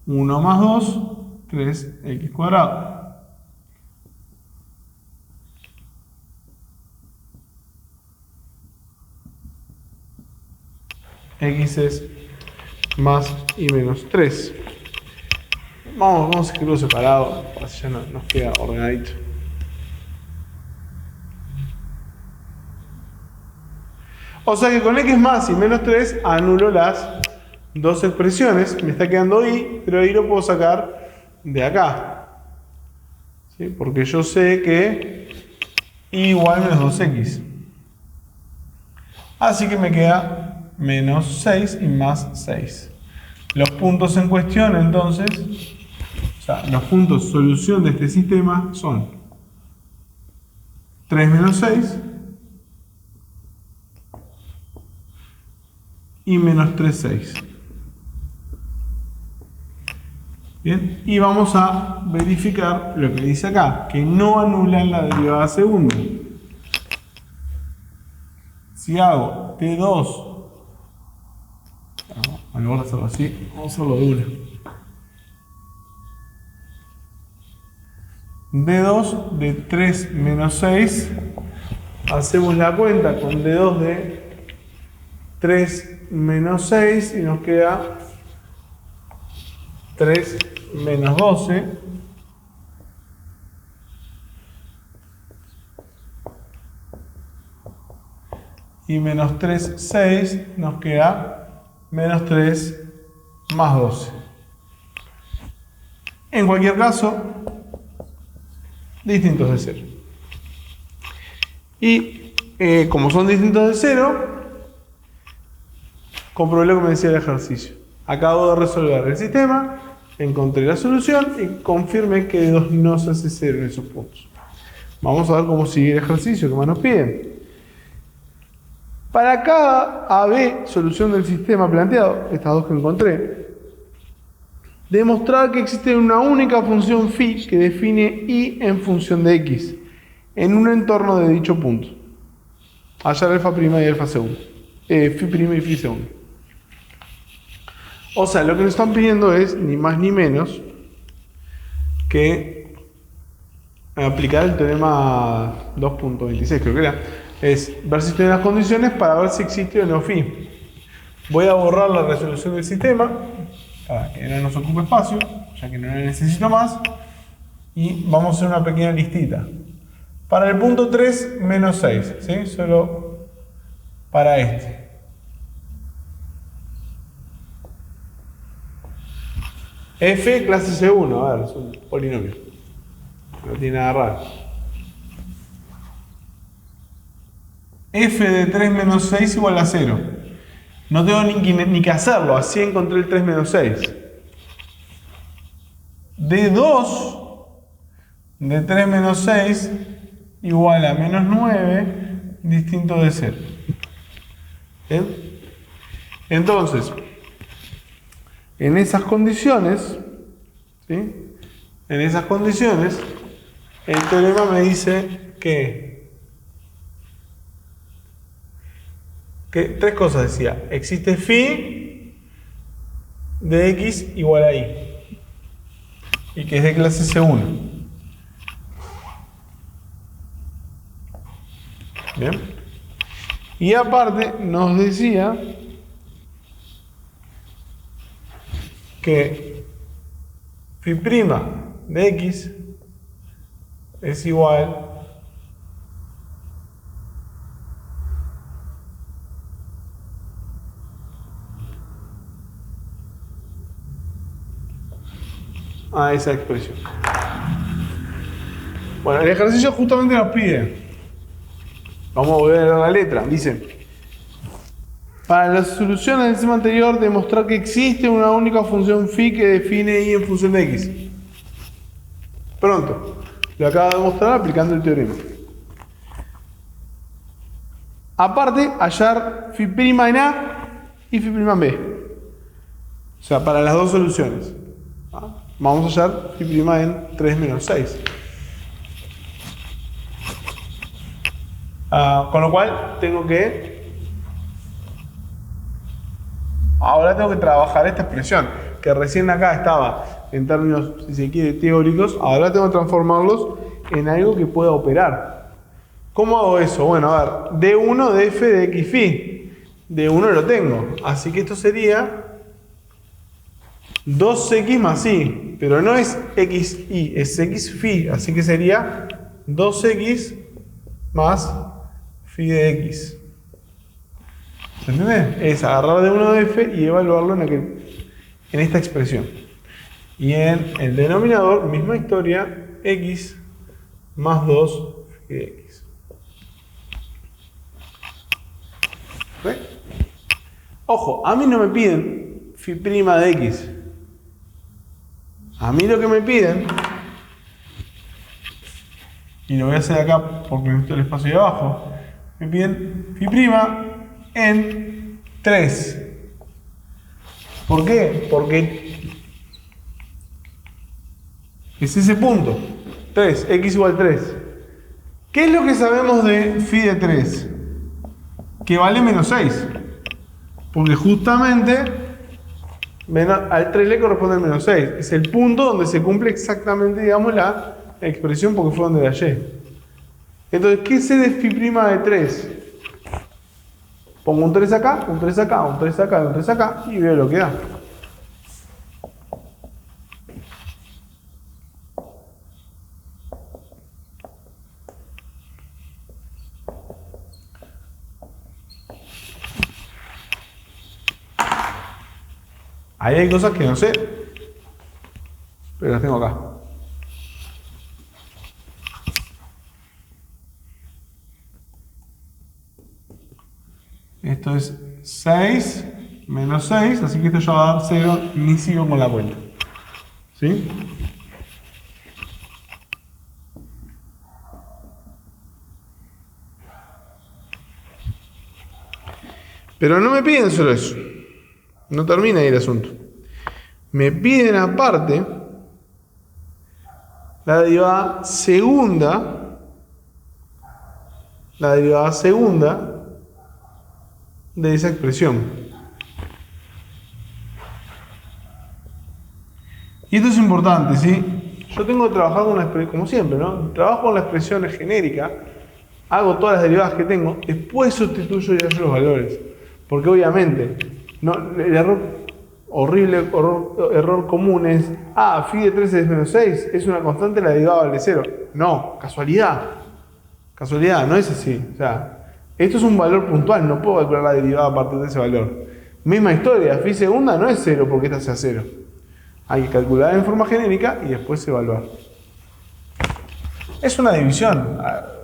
1 más 2, 3x cuadrado. X es más y menos 3. Vamos a escribirlo separado, así ya nos queda ordenadito. O sea que con x más y menos 3 anulo las dos expresiones. Me está quedando y, pero y lo puedo sacar de acá. ¿Sí? Porque yo sé que y igual menos 2x. Así que me queda menos 6 y más 6. Los puntos en cuestión, entonces, o sea, los puntos solución de este sistema son 3 menos 6 y menos 3, 6. Bien, y vamos a verificar lo que dice acá, que no anulan la derivada segunda. Si hago T2, vamos a hacerlo así, vamos a hacerlo de una. D2 de 3 menos 6, hacemos la cuenta con D2 de 3 menos 6 y nos queda 3 menos 12. Y menos 3, 6, nos queda menos 3 más 12. En cualquier caso, distintos de 0. Y como son distintos de 0, comprobé lo que me decía el ejercicio. Acabo de resolver el sistema, encontré la solución y confirmé que D2 no se hace 0 en esos puntos. Vamos a ver cómo sigue el ejercicio que más nos piden. Para cada AB, solución del sistema planteado, estas dos que encontré, demostrar que existe una única función phi que define y en función de x en un entorno de dicho punto. Hallar alfa prima y alfa segundo. Phi prima y phi segundo. O sea, lo que nos están pidiendo es ni más ni menos que aplicar el teorema 2.26, creo que era. Es ver si tiene las condiciones para ver si existe o no phi. Voy a borrar la resolución del sistema para que no nos ocupe espacio, ya que no la necesito más. Y vamos a hacer una pequeña listita. Para el punto 3, menos 6, ¿sí? Solo para este. F, clase C1, a ver, es un polinomio. No tiene nada raro. F de 3 menos 6 igual a 0. No tengo ni que hacerlo, así encontré el 3 menos 6. D2 de 3 menos 6 igual a menos 9 distinto de 0. ¿Bien? Entonces, en esas condiciones, ¿sí? En esas condiciones, el teorema me dice que tres cosas decía. Existe phi de x igual a y. Y que es de clase C1. Bien. Y aparte nos decía que phi prima de x es igual a esa expresión. Bueno, el ejercicio justamente nos pide, vamos a volver a la letra, dice: para las soluciones del sistema anterior, demostrar que existe una única función phi que define y en función de x. Pronto, lo acabo de demostrar aplicando el teorema. Aparte, hallar phi' en A y phi' en B. O sea, para las dos soluciones. Vamos a hallar phi' en 3 menos 6. Con lo cual, ahora tengo que trabajar esta expresión, que recién acá estaba en términos, si se quiere, teóricos. Ahora tengo que transformarlos en algo que pueda operar. ¿Cómo hago eso? Bueno, a ver, D1 de f de x phi. D1 lo tengo, así que esto sería 2x más y, pero no es xy, es x phi, así que sería 2x más phi de x. ¿Se entiende? Es agarrar D1 de f y evaluarlo en esta expresión. Y en el denominador, misma historia, x más 2 phi de x. ¿Ve? Ojo, a mí no me piden phi' de x. A mí lo que me piden, y lo voy a hacer acá porque necesito el espacio de abajo, me piden phi' en 3. ¿Por qué? Porque es ese punto, 3, x igual 3. ¿Qué es lo que sabemos de phi de 3? Que vale menos 6. Porque justamente al 3 le corresponde el menos 6. Es el punto donde se cumple exactamente, digamos, la expresión, porque fue donde la hallé. Entonces, ¿qué sé de phi' de 3? Pongo un 3 acá, un 3 acá, un 3 acá, un 3 acá y veo lo que da. Ahí hay cosas que no sé, pero las tengo acá. Esto es 6 menos 6, así que esto ya va a dar 0, ni sigo con la cuenta. ¿Sí? Pero no me piden solo eso. No termina ahí el asunto. Me piden aparte la derivada segunda de esa expresión. Y esto es importante, ¿sí? Yo tengo que trabajar con una expresión, como siempre, ¿no? Trabajo con la expresión genérica, hago todas las derivadas que tengo, después sustituyo y hallo los valores. Porque obviamente, no, el error común es, phi de 3 es menos 6, es una constante, la derivada vale 0. No, casualidad. Casualidad, no es así. O sea, esto es un valor puntual, no puedo calcular la derivada a partir de ese valor. Misma historia, phi segunda no es 0 porque esta sea 0. Hay que calcular en forma genérica y después evaluar. Es una división,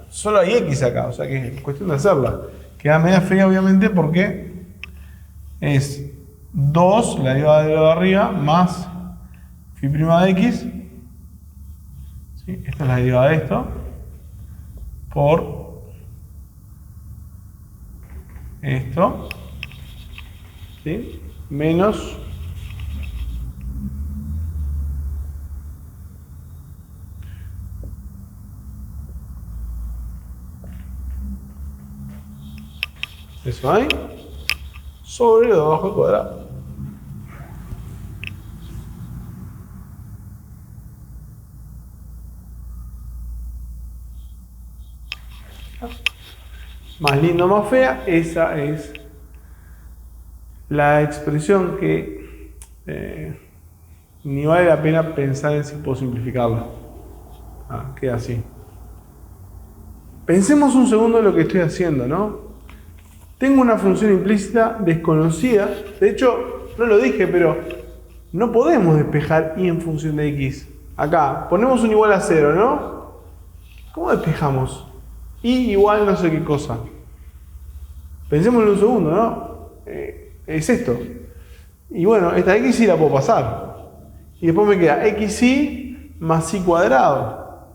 solo hay x acá, o sea que es cuestión de hacerla. Queda media fea obviamente porque es 2, la derivada de lo de arriba, más phi' de x. ¿Sí? Esta es la derivada de esto. Por esto. ¿Sí? Menos eso ahí sobre lo de abajo al cuadrado. Más lindo, más fea, esa es la expresión que ni vale la pena pensar en si puedo simplificarla. Queda así. Pensemos un segundo en lo que estoy haciendo, ¿no? Tengo una función implícita desconocida. De hecho, no lo dije, pero No podemos despejar y en función de x. Acá, ponemos un igual a 0, ¿no? ¿Cómo despejamos? Y igual no sé qué cosa. Pensemos en un segundo, ¿no? Es esto. Y bueno, esta x sí la puedo pasar. Y después me queda xy más y cuadrado.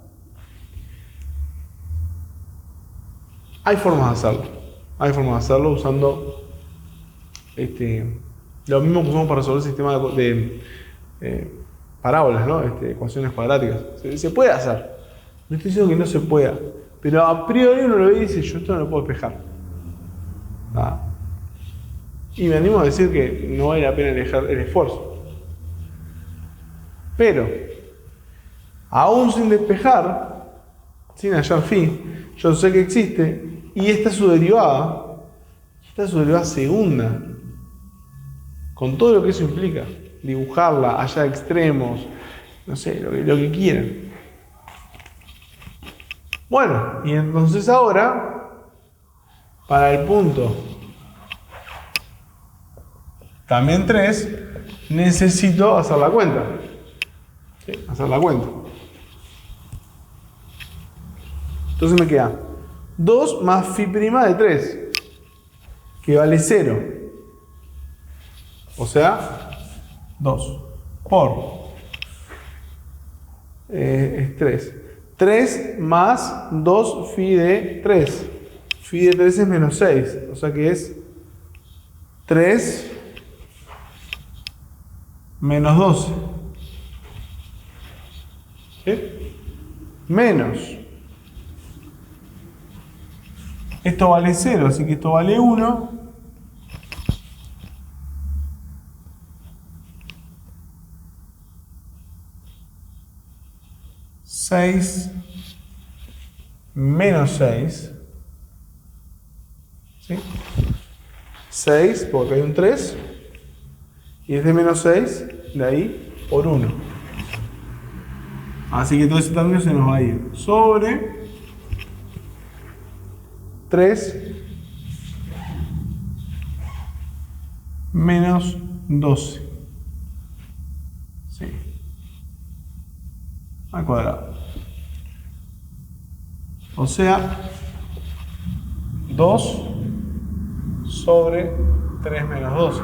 Hay formas de hacerlo. Hay formas de hacerlo usando lo mismo que usamos para resolver el sistema de parábolas, ¿no? Ecuaciones cuadráticas. Se puede hacer. No estoy diciendo que no se pueda. Pero a priori uno lo ve y dice, yo esto no lo puedo despejar. ¿Ah? Y me animo a decir que no vale la pena el esfuerzo. Pero, aún sin despejar, sin hallar phi, yo sé que existe, y esta es su derivada. Esta es su derivada segunda. Con todo lo que eso implica. Dibujarla, hallar extremos, no sé, lo que quieran. Bueno, y entonces ahora, para el punto también 3, necesito hacer la cuenta. ¿Sí? Hacer la cuenta. Entonces me queda 2 más phi' de 3, que vale 0. O sea, 2 por es 3. 3 más 2 phi de 3. Phi de 3 es menos 6. O sea que es 3 menos 12. ¿Sí? Menos. Esto vale 0, así que esto vale 1. Menos 6. ¿Sí? 6, porque hay un 3. Y es de menos 6, de ahí, por 1. Así que todo ese término se nos va a ir sobre 3 menos 12. Sí. Al cuadrado. O sea, 2 sobre 3 menos 12.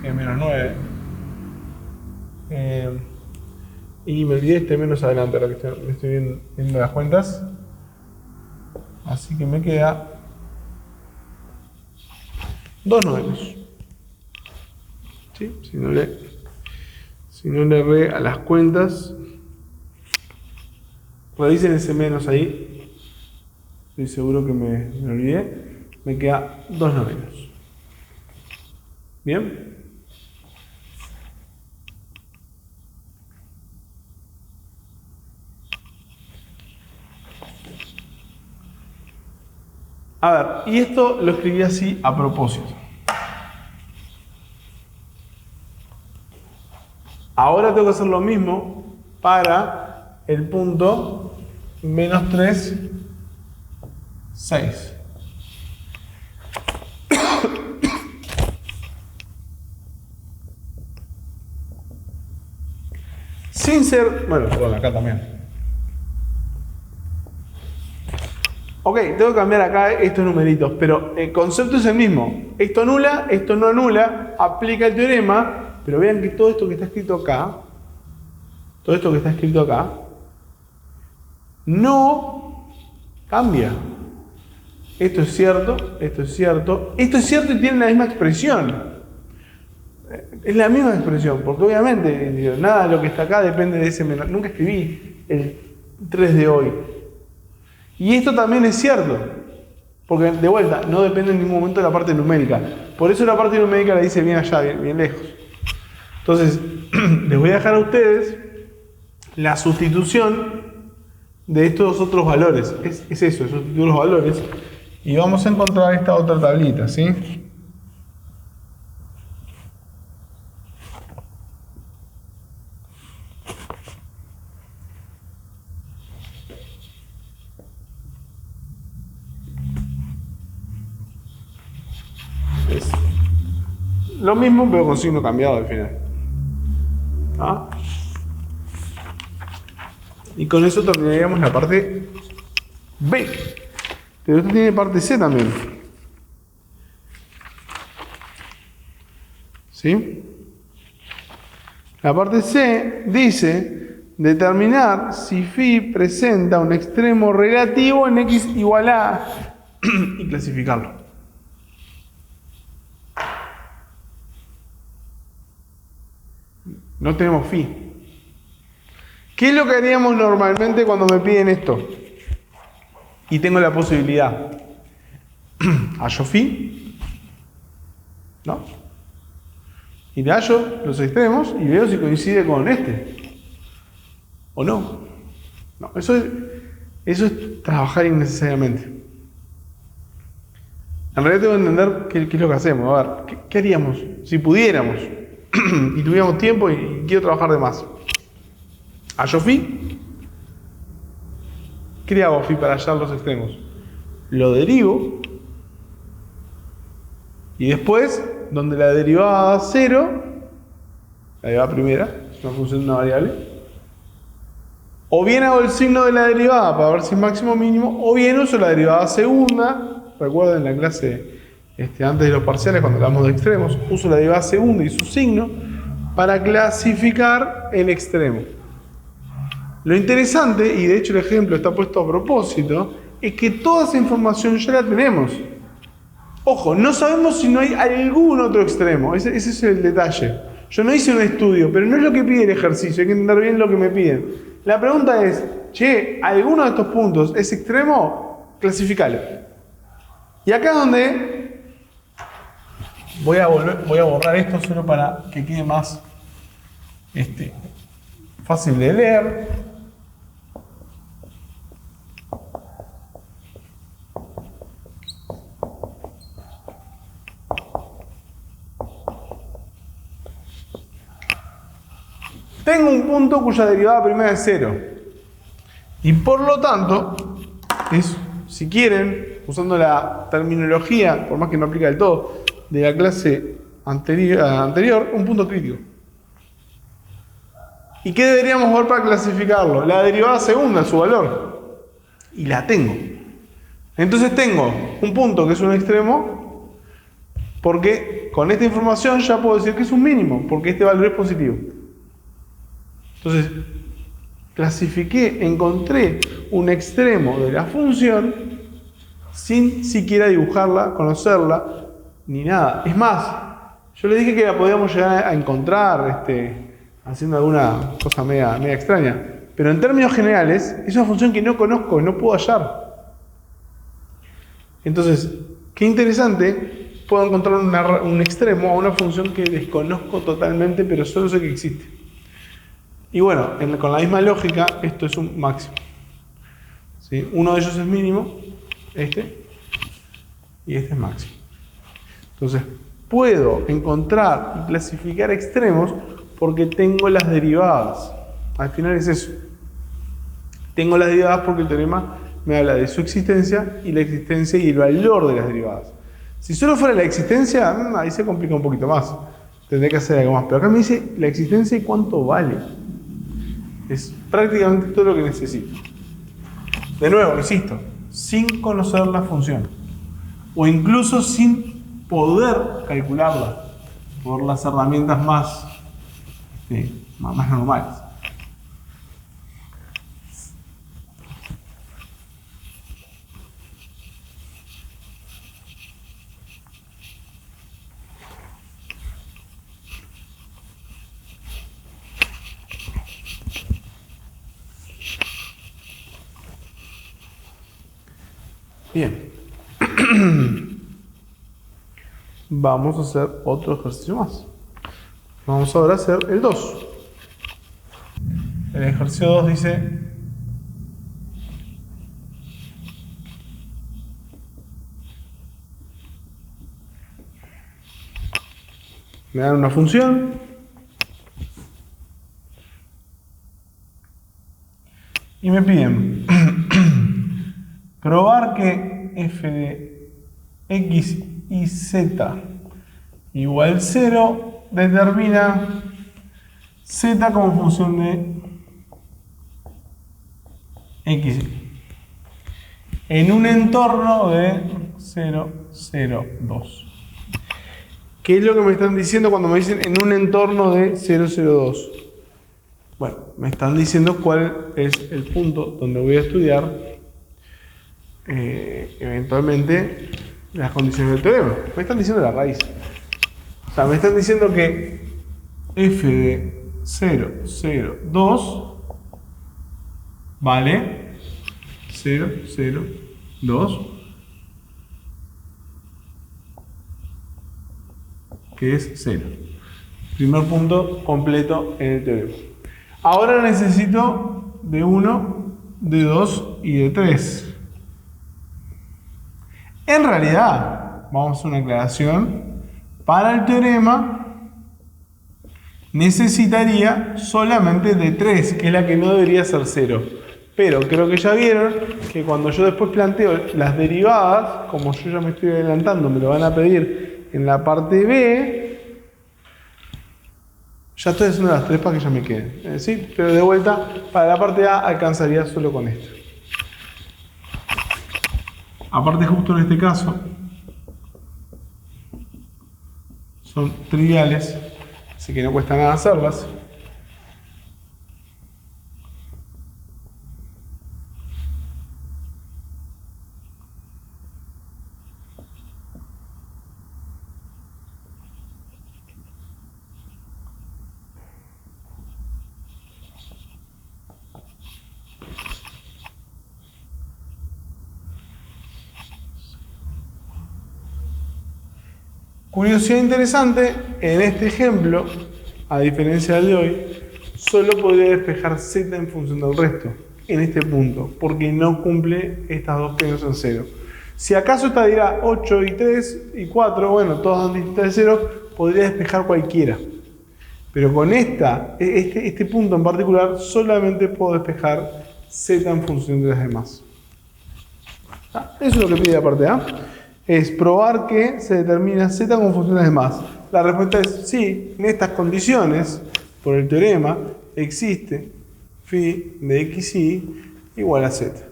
Que es menos 9. Y me olvidé menos adelante, ahora que me estoy viendo las cuentas. Así que me queda 2 novenos. ¿Sí? Si no le erré a las cuentas, revisen ese menos ahí. Estoy seguro que me olvidé. Me queda 2 novenos. ¿Bien? A ver, y esto lo escribí así a propósito. Ahora tengo que hacer lo mismo para el punto menos 3, 6. Sin ser... Bueno, perdón, acá también. Ok, tengo que cambiar acá estos numeritos, pero el concepto es el mismo. Esto anula, esto no anula, aplica el teorema, pero vean que todo esto que está escrito acá, no cambia. Esto es cierto, esto es cierto, esto es cierto y tiene la misma expresión. Es la misma expresión, porque obviamente nada de lo que está acá depende de ese menor. Nunca escribí el 3 de hoy. Y esto también es cierto, porque de vuelta, no depende en ningún momento de la parte numérica. Por eso la parte numérica la dice bien allá, bien lejos. Entonces, les voy a dejar a ustedes la sustitución de estos otros valores. Es eso, sustituir los valores. Y vamos a encontrar esta otra tablita, ¿sí? lo mismo, pero con signo cambiado al final. ¿Ah? Y con eso terminaríamos la parte B. Pero esto tiene parte C también. ¿Sí? La parte C dice determinar si phi presenta un extremo relativo en x igual a y clasificarlo. No tenemos phi. ¿Qué es lo que haríamos normalmente cuando me piden esto? Y tengo la posibilidad. Hallo phi, ¿no? Y le hallo los extremos y veo si coincide con este. ¿O no? No, eso es trabajar innecesariamente. En realidad tengo que entender qué es lo que hacemos. A ver, ¿qué haríamos si pudiéramos y tuviéramos tiempo y quiero trabajar de más? Hallo phi. ¿Qué le hago phi para hallar los extremos? Lo derivo. Y después, donde la derivada da 0, la derivada primera, es una función de una variable, o bien hago el signo de la derivada para ver si es máximo o mínimo, o bien uso la derivada segunda. Recuerden la clase antes de los parciales, cuando hablamos de extremos, uso la derivada segunda y su signo para clasificar el extremo. Lo interesante, y de hecho el ejemplo está puesto a propósito, es que toda esa información ya la tenemos. Ojo, no sabemos si no hay algún otro extremo. Ese es el detalle. Yo no hice un estudio, pero no es lo que pide el ejercicio. Hay que entender bien lo que me piden. La pregunta es, che, ¿alguno de estos puntos es extremo? Clasificalo. Y acá es donde voy a borrar esto solo para que quede más fácil de leer. Tengo un punto cuya derivada primera es 0. Y por lo tanto, es, si quieren, usando la terminología, por más que no aplica del todo, de la clase anterior, un punto crítico. ¿Y qué deberíamos ver para clasificarlo? La derivada segunda, su valor. Y la tengo. Entonces tengo un punto que es un extremo, porque con esta información ya puedo decir que es un mínimo, porque este valor es positivo. Entonces, encontré un extremo de la función sin siquiera dibujarla, conocerla, ni nada. Es más, yo le dije que la podíamos llegar a encontrar haciendo alguna cosa media extraña. Pero en términos generales, es una función que no conozco, no puedo hallar. Entonces, qué interesante, puedo encontrar un extremo a una función que desconozco totalmente, pero solo sé que existe. Y bueno, con la misma lógica, esto es un máximo. ¿Sí? Uno de ellos es mínimo, y este es máximo. Entonces, puedo encontrar y clasificar extremos porque tengo las derivadas. Al final es eso. Tengo las derivadas porque el teorema me habla de su existencia y la existencia y el valor de las derivadas. Si solo fuera la existencia, ahí se complica un poquito más. Tendré que hacer algo más. Pero acá me dice la existencia y cuánto vale. Es prácticamente todo lo que necesito. De nuevo, insisto, sin conocer la función. O incluso sin poder calcularla por las herramientas más normales. Bien. Vamos a hacer otro ejercicio más. Vamos ahora a hacer el 2. El ejercicio 2 dice: me dan una función y me piden probar que f de x y z igual 0 determina z como función de x en un entorno de 0, 0, 2. ¿Qué es lo que me están diciendo cuando me dicen en un entorno de 0, 0, 2? Bueno, me están diciendo cuál es el punto donde voy a estudiar eventualmente las condiciones del teorema. Me están diciendo la raíz. O sea, me están diciendo que f de 0, 0, 2 vale 0, 0, 2, que es 0. Primer punto completo en el teorema. Ahora necesito de 1, de 2 y de 3. En realidad, vamos a hacer una aclaración. Para el teorema necesitaría solamente de 3, que es la que no debería ser 0. Pero creo que ya vieron que cuando yo después planteo las derivadas, como yo ya me estoy adelantando, me lo van a pedir en la parte B, ya estoy haciendo las 3 para que ya me queden. ¿Sí? Pero de vuelta, para la parte A alcanzaría solo con esto. Aparte, justo en este caso, son triviales, así que no cuesta nada hacerlas. Curiosidad interesante, en este ejemplo, a diferencia del de hoy, solo podría despejar z en función del resto, en este punto, porque no cumple estas dos que no son 0. Si acaso esta dirá 8 y 3 y 4, bueno, todas son distintas de 0, podría despejar cualquiera. Pero con este punto en particular, solamente puedo despejar z en función de las demás. Eso es lo que pide la parte A. Es probar que se determina z como función de las demás. La respuesta es sí, en estas condiciones, por el teorema, existe phi de xy igual a z.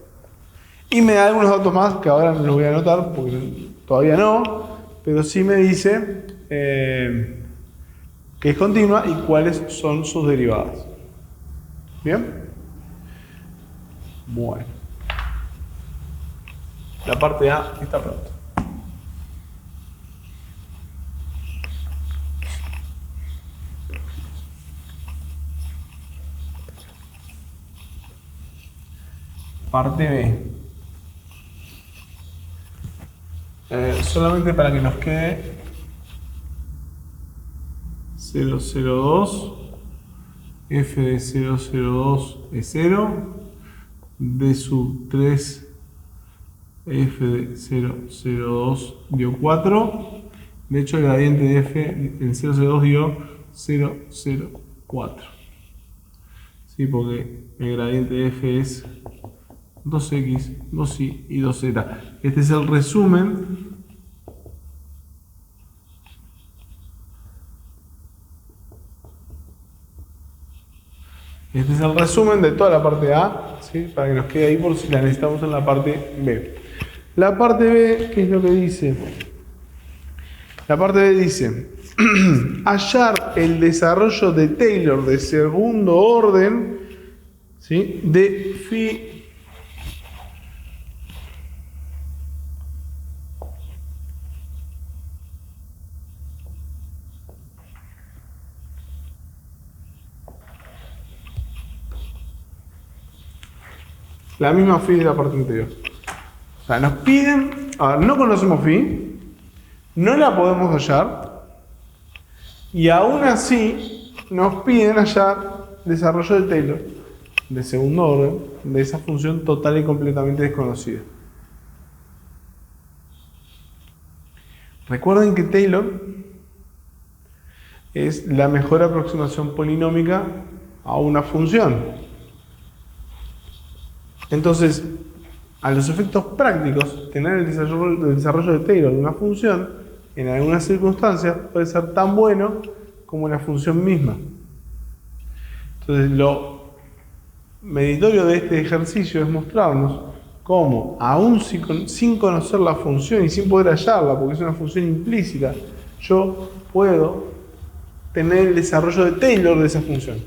Y me da algunos datos más que ahora no los voy a anotar porque todavía no, pero sí me dice que es continua y cuáles son sus derivadas. ¿Bien? Bueno. La parte A está pronta. Parte B. Solamente para que nos quede 002, f de 002 es 0, d sub 3, f de 002 dio 4, de hecho el gradiente de f en 002 dio 004. Sí, porque el gradiente de f es 2x, 2y y 2z. Este es el resumen de toda la parte A, ¿sí? Para que nos quede ahí por si la necesitamos en la parte B. La parte B, ¿qué es lo que dice? La parte B dice hallar el desarrollo de Taylor de segundo orden, ¿sí? De phi la misma phi de la parte anterior. O sea, nos piden, a ver, no conocemos phi, no la podemos hallar, y aún así nos piden hallar desarrollo de Taylor de segundo orden de esa función total y completamente desconocida. Recuerden que Taylor es la mejor aproximación polinómica a una función. Entonces, a los efectos prácticos, tener el desarrollo de Taylor de una función en algunas circunstancias puede ser tan bueno como la función misma. Entonces, lo meritorio de este ejercicio es mostrarnos cómo, aún sin conocer la función y sin poder hallarla, porque es una función implícita, yo puedo tener el desarrollo de Taylor de esa función.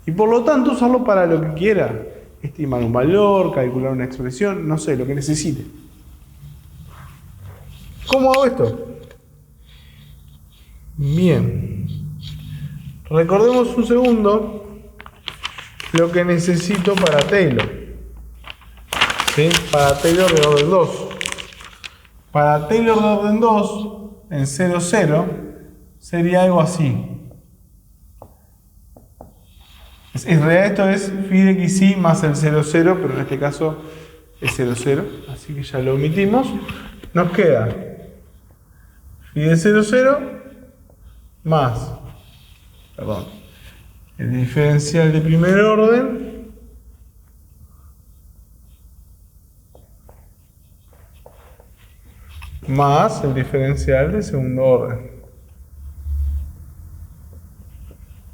Y por lo tanto usarlo para lo que quiera. Estimar un valor, calcular una expresión, no sé, lo que necesite. ¿Cómo hago esto? Bien. Recordemos un segundo lo que necesito para Taylor. ¿Sí? Para Taylor de orden 2. Para Taylor de orden 2, en 0, 0, sería algo así. En realidad esto es phi de xy más el 0, 0, pero en este caso es 0, 0, así que ya lo omitimos. Nos queda phi de 0, 0 más, el diferencial de primer orden más el diferencial de segundo orden.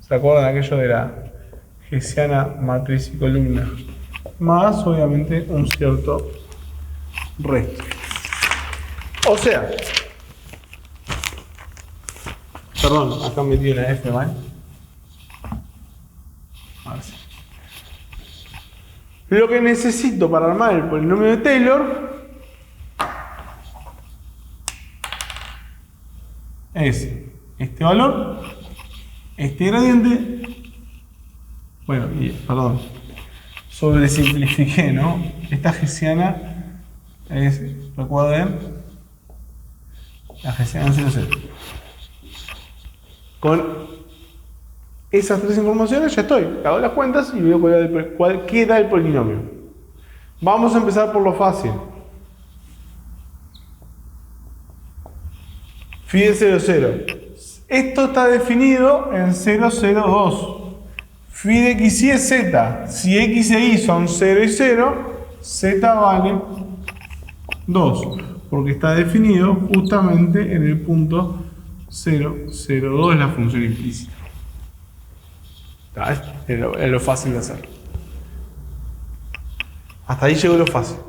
¿Se acuerdan aquello de la hessiana matriz y columna? Más, obviamente, un cierto resto. O sea, perdón, acá metí una F mal. Ahora sí. Lo que necesito para armar el polinomio de Taylor es este valor, este gradiente, bueno, perdón, sobresimplifiqué, ¿no? Esta hessiana es, recuerden, la hessiana 0, 0. Con esas tres informaciones ya estoy, hago las cuentas y veo cuál queda el polinomio. Vamos a empezar por lo fácil. Phi de 0, 0. Esto está definido en 0, 0, 2. Phi de xy es z. Si x e y son 0 y 0, z vale 2. Porque está definido justamente en el punto 0, 0, 2 es la función implícita. Es lo fácil de hacer. Hasta ahí llegó lo fácil.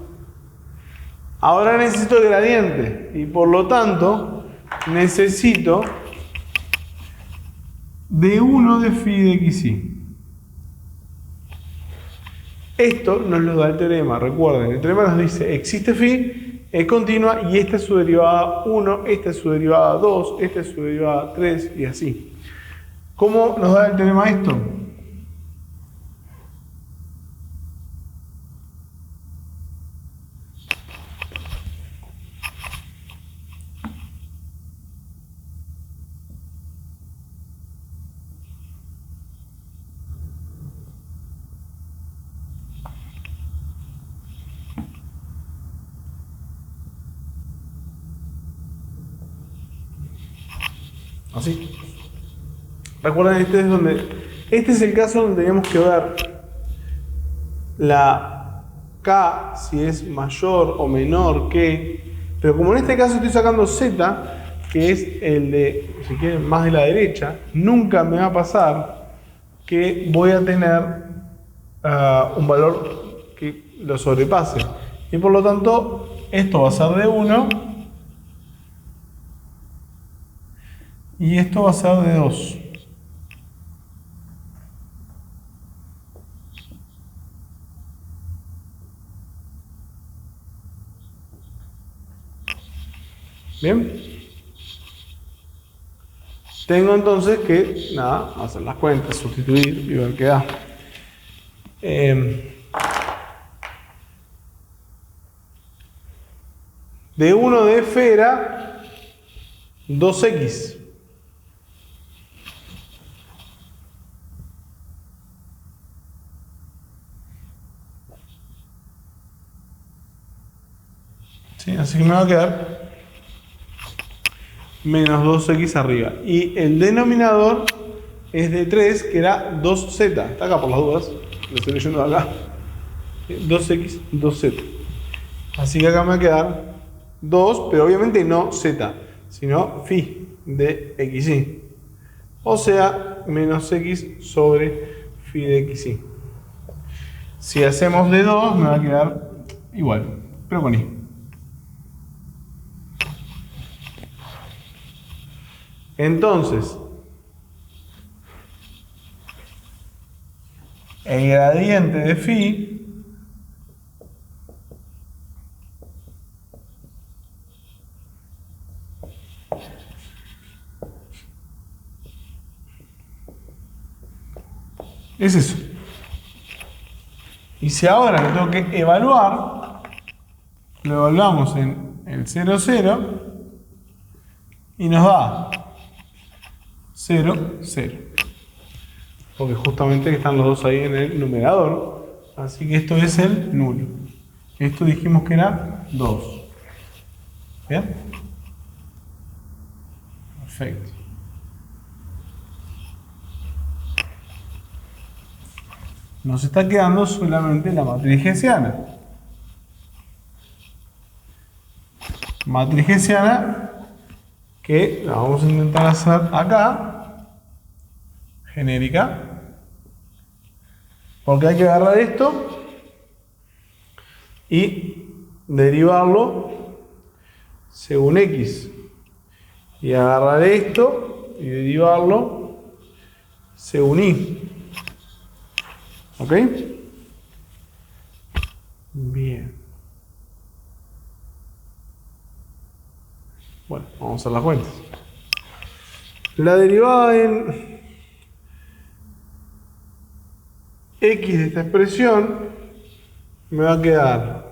Ahora necesito el gradiente y por lo tanto necesito d1 de phi de xy. Esto nos lo da el teorema. Recuerden, el teorema nos dice existe phi, es continua y esta es su derivada 1, esta es su derivada 2, esta es su derivada 3 y así. ¿Cómo nos da el teorema esto? Así. Recuerden, este es el caso donde tenemos que ver la K si es mayor o menor que, pero como en este caso estoy sacando Z, que es el de, si quieren, más de la derecha, nunca me va a pasar que voy a tener un valor que lo sobrepase. Y por lo tanto, esto va a ser de 1 y esto va a ser de 2. Bien. Tengo entonces que, nada, hacer las cuentas, sustituir y ver qué da. De 1 de f era 2x. ¿Sí? Así que me va a quedar menos 2x arriba. Y el denominador es de 3, que era 2z. Está acá por las dudas. Lo estoy leyendo acá. 2x, 2z. Así que acá me va a quedar 2, pero obviamente no z. sino phi de xy. O sea, menos x sobre phi de xy. Si hacemos de 2 me va a quedar igual, pero con y. Entonces, el gradiente de phi es eso. Y si ahora lo tengo que evaluar, lo evaluamos en el 0, 0 y nos da 0, 0. Porque justamente están los dos ahí en el numerador. Así que esto es el nulo. Esto dijimos que era 2. ¿Bien? Perfecto. Nos está quedando solamente la matriz hessiana. Matriz hessiana que la vamos a intentar hacer acá. Genérica. Porque hay que agarrar esto y derivarlo según x. Y agarrar esto y derivarlo según y. ¿Ok? Bien. Bueno, vamos a hacer las cuentas. La derivada en x de esta expresión me va a quedar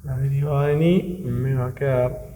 la derivada en y me va a quedar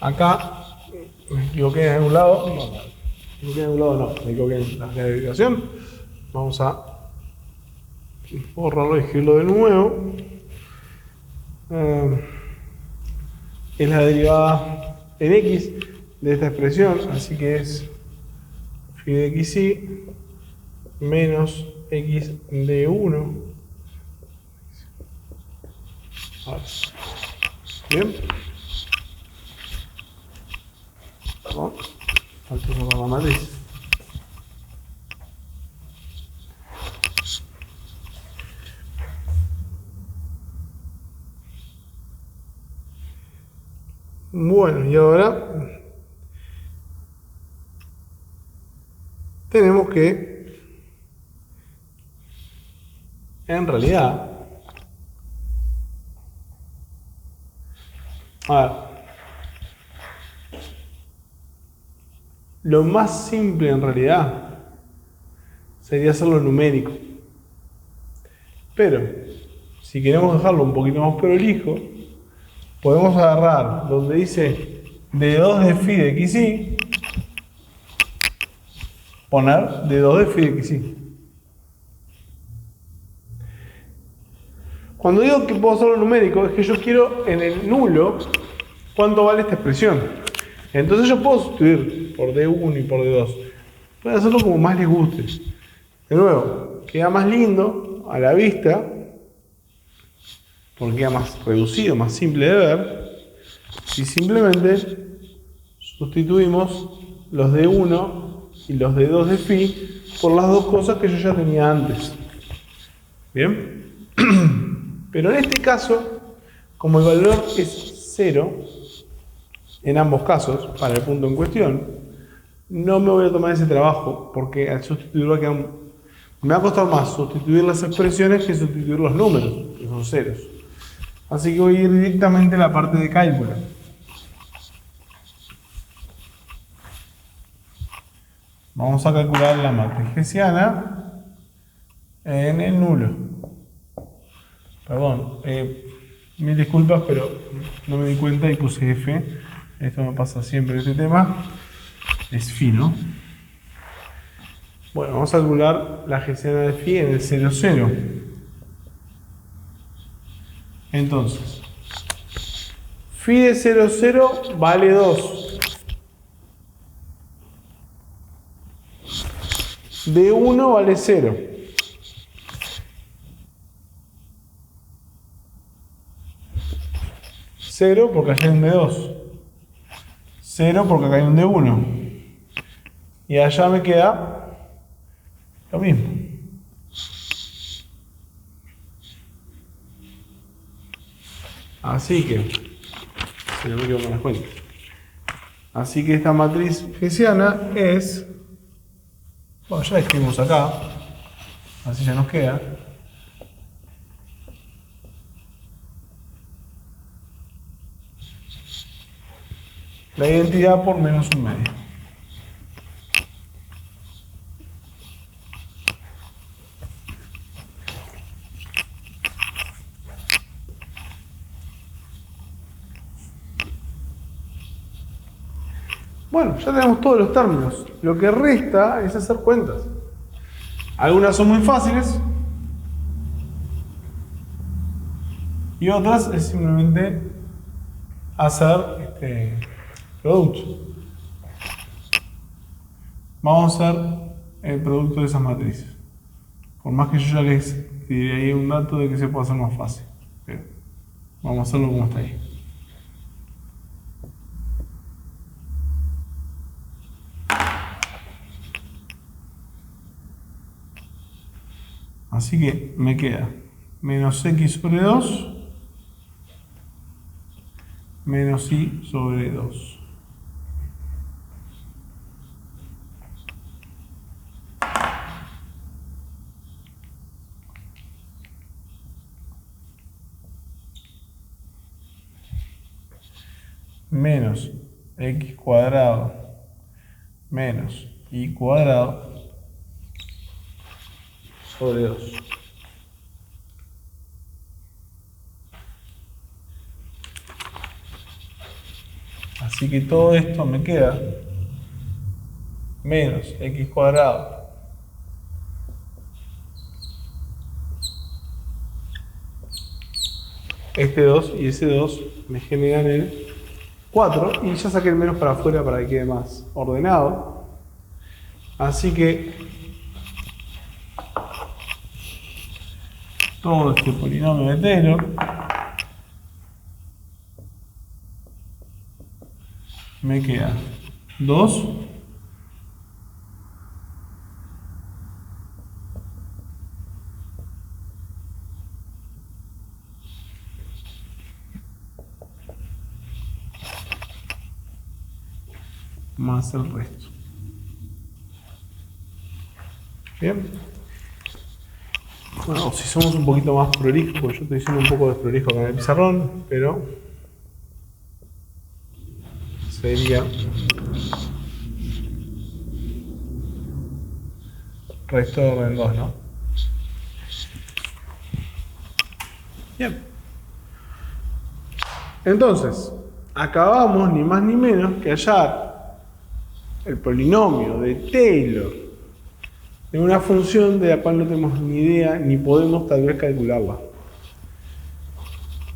acá, me equivoqué en un lado, no, me equivoqué en un lado, no, me equivoqué en la derivación. Vamos a borrarlo y escribirlo de nuevo. Es la derivada en x de esta expresión, así que es phi de xy menos x de 1. Bien. Perdón, falta borrar la matriz. Bueno, y ahora tenemos que, en realidad, a ver, lo más simple en realidad sería hacerlo numérico. Pero, si queremos dejarlo un poquito más prolijo, podemos agarrar donde dice d2 de phi de xy, poner d2 de phi de xy. Cuando digo que puedo hacerlo numérico, es que yo quiero en el nulo cuánto vale esta expresión. Entonces yo puedo sustituir por d1 y por d2. Pueden hacerlo como más les guste. De nuevo, queda más lindo a la vista, porque queda más reducido, más simple de ver, si simplemente sustituimos los d1 y los d2 de phi por las dos cosas que yo ya tenía antes. ¿Bien? Pero en este caso, como el valor es 0, en ambos casos, para el punto en cuestión, no me voy a tomar ese trabajo, porque al sustituirlo me va a costar más sustituir las expresiones que sustituir los números, que son ceros. Así que voy a ir directamente a la parte de cálculo. Vamos a calcular la matriz hessiana en el nulo. Perdón, mil disculpas, pero no me di cuenta y puse F. Esto me pasa siempre en este tema. Es fino. Bueno, vamos a calcular la hessiana de phi en el 0, 0. Entonces, phi de 0, 0 vale 2. De 1 vale 0. Cero porque acá hay un D2. 0 porque acá hay un D1. Y allá me queda lo mismo. Así que, si no me equivoco en las cuentas. Así que esta matriz hessiana es, bueno, ya la escribimos acá, así ya nos queda. La identidad por menos un medio. Bueno, ya tenemos todos los términos. Lo que resta es hacer cuentas. Algunas son muy fáciles y otras es simplemente hacer producto. Vamos a hacer el producto de esas matrices. Por más que yo ya les diré ahí un dato de que se puede hacer más fácil. Pero vamos a hacerlo como está ahí. Así que me queda menos x sobre 2 menos y sobre 2. Menos x cuadrado menos y cuadrado sobre 2. Así que todo esto me queda menos x cuadrado este 2 y ese 2 me generan el 4 y ya saqué el menos para afuera para que quede más ordenado. Así que todo este polinomio de Taylor me queda 2 más el resto. Bien. Bueno, si somos un poquito más prolijos, porque yo estoy diciendo un poco de prolijo con el pizarrón, pero sería resto de orden 2, ¿no? Bien. Entonces, acabamos ni más ni menos que hallar el polinomio de Taylor de una función de la cual no tenemos ni idea ni podemos tal vez calcularla.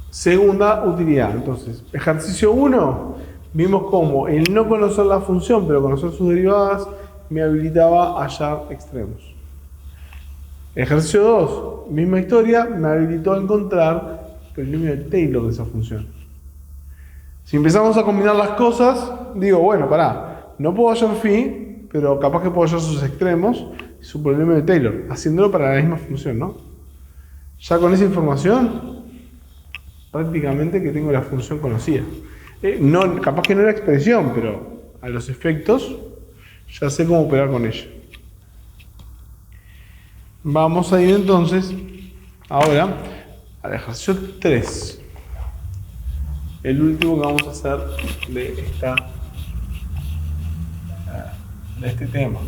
Segunda utilidad. Entonces, ejercicio 1, vimos cómo el no conocer la función pero conocer sus derivadas me habilitaba a hallar extremos. Ejercicio 2, misma historia, me habilitó a encontrar el polinomio de Taylor de esa función. Si empezamos a combinar las cosas, digo, bueno, pará, no puedo hallar phi, pero capaz que puedo hallar sus extremos y su polinomio de Taylor, haciéndolo para la misma función, ¿no? Ya con esa información, prácticamente que tengo la función conocida. No, capaz que no la expresión, pero a los efectos ya sé cómo operar con ella. Vamos a ir entonces ahora al ejercicio 3. El último que vamos a hacer de este tema.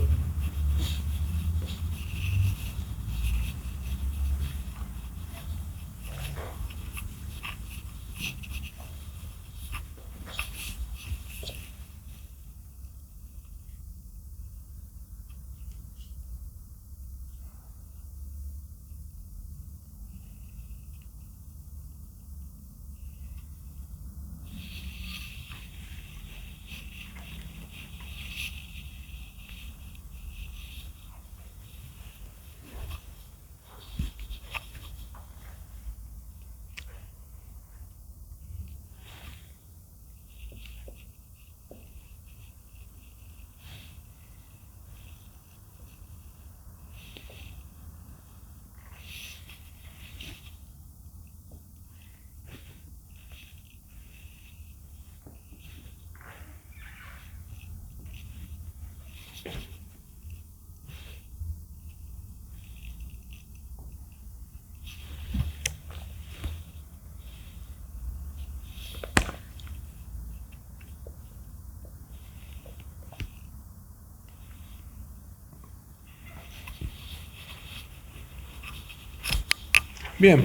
Bien,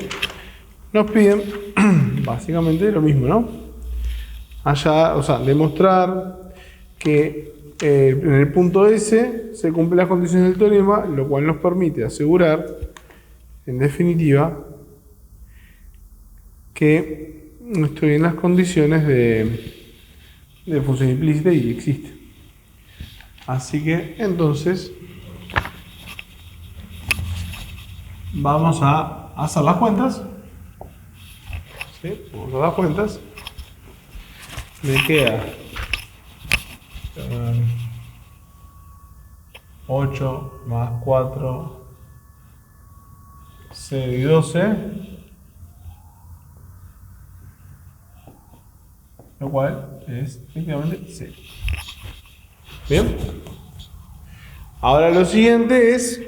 nos piden básicamente lo mismo, ¿no? Allá, o sea, demostrar que en el punto S se cumplen las condiciones del teorema, lo cual nos permite asegurar, en definitiva, que estoy en las condiciones de función implícita y existe. Así que, entonces, vamos a hacer las cuentas. ¿Sí? Vamos a hacer las cuentas. Me queda 8 más 4, 0 y 12, lo cual es efectivamente 0. Bien. Ahora lo siguiente es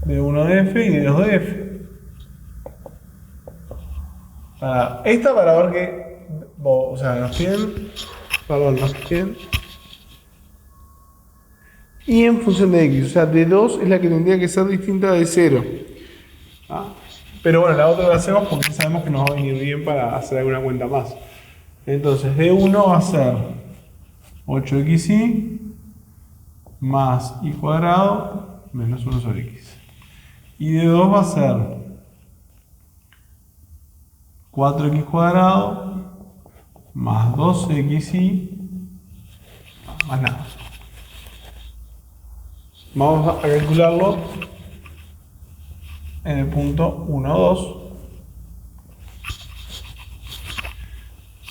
de 1 de f y de 2 de f. Esta para ver que, o sea, nos piden, y en función de x, o sea, de 2 es la que tendría que ser distinta de 0. Pero bueno, la otra la hacemos porque sabemos que nos va a venir bien para hacer alguna cuenta más. Entonces, de 1 va a ser 8xy más y cuadrado menos 1 sobre x. Y de 2 va a ser 4x cuadrado más 12xy más nada. Vamos a calcularlo en el punto 1, 2.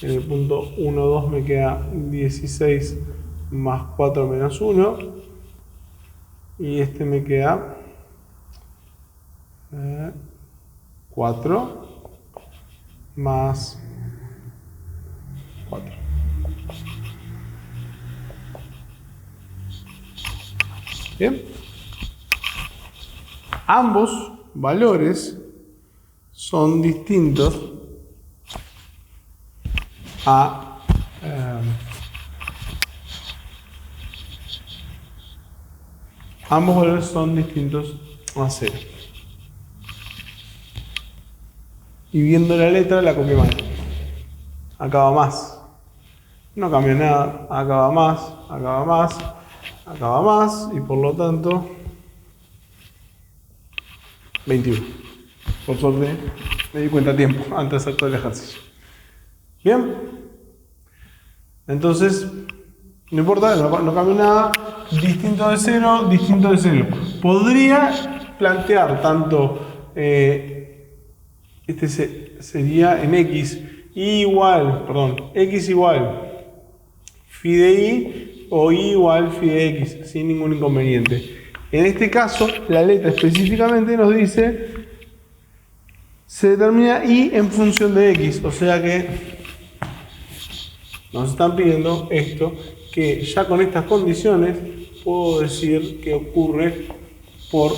En el punto 1, 2 me queda 16 más 4 menos 1. Y este me queda 4 más 4. Bien. ambos valores son distintos a ambos valores son distintos a 0. Y viendo la letra la copié mal. Acá va más. No cambia nada. Acá va más, acá va más, acá va más. Y por lo tanto, 21. Por suerte, me di cuenta a tiempo antes de hacer todo el ejercicio. Bien. Entonces, no importa, no cambia nada. Distinto de 0, distinto de 0. Podría plantear tanto, este sería en x igual, x igual phi de y o y igual phi de x, sin ningún inconveniente. En este caso, la letra específicamente nos dice, se determina y en función de x, o sea que nos están pidiendo esto, que ya con estas condiciones puedo decir que ocurre por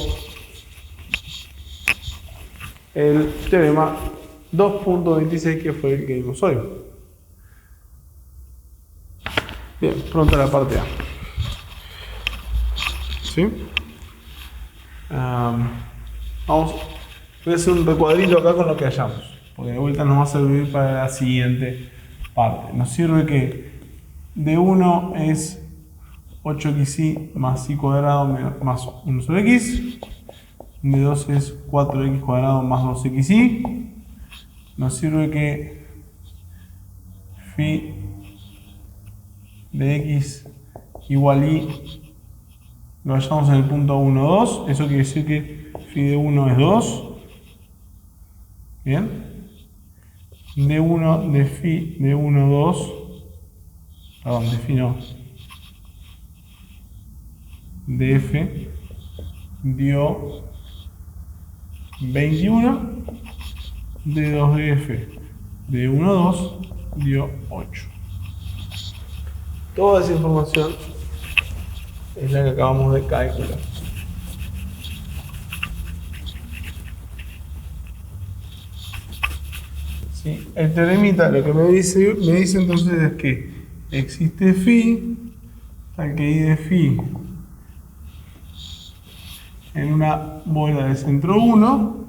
el teorema 2.26 que fue el que vimos hoy. Bien, pronto la parte A. ¿Sí? Voy a hacer un recuadrito acá con lo que hallamos, porque de vuelta nos va a servir para la siguiente parte. Nos sirve que de 1 es 8xy más y cuadrado más 1 sobre x. De 2 es 4x cuadrado más 2xy. Nos sirve que phi de x igual y lo hallamos en el punto 1, 2. Eso quiere decir que phi de 1 es 2. Bien. De 1 de phi de 1, 2. Perdón, de phi no. De f dio 21. De 2 de f de 1, 2 dio 8. Toda esa información es la que acabamos de calcular. ¿Sí? El teoremita lo que me dice entonces es que existe phi, tal que y de phi en una bola de centro 1,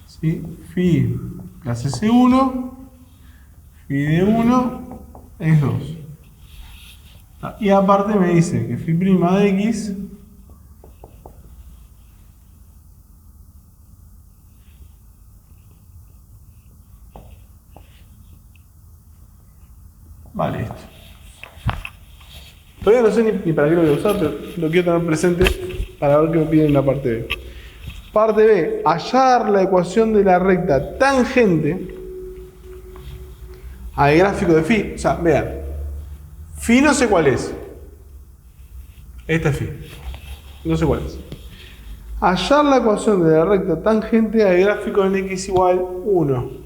¿sí? Phi clase C1, phi de 1 es 2. Y aparte me dice que phi' de x vale esto. Todavía no sé ni para qué lo voy a usar, pero lo quiero tener presente para ver qué me piden en la parte B. Parte B, hallar la ecuación de la recta tangente al gráfico de phi. O sea, vean, phi no sé cuál es. Esta es phi. No sé cuál es. Hallar la ecuación de la recta tangente al gráfico en x igual 1.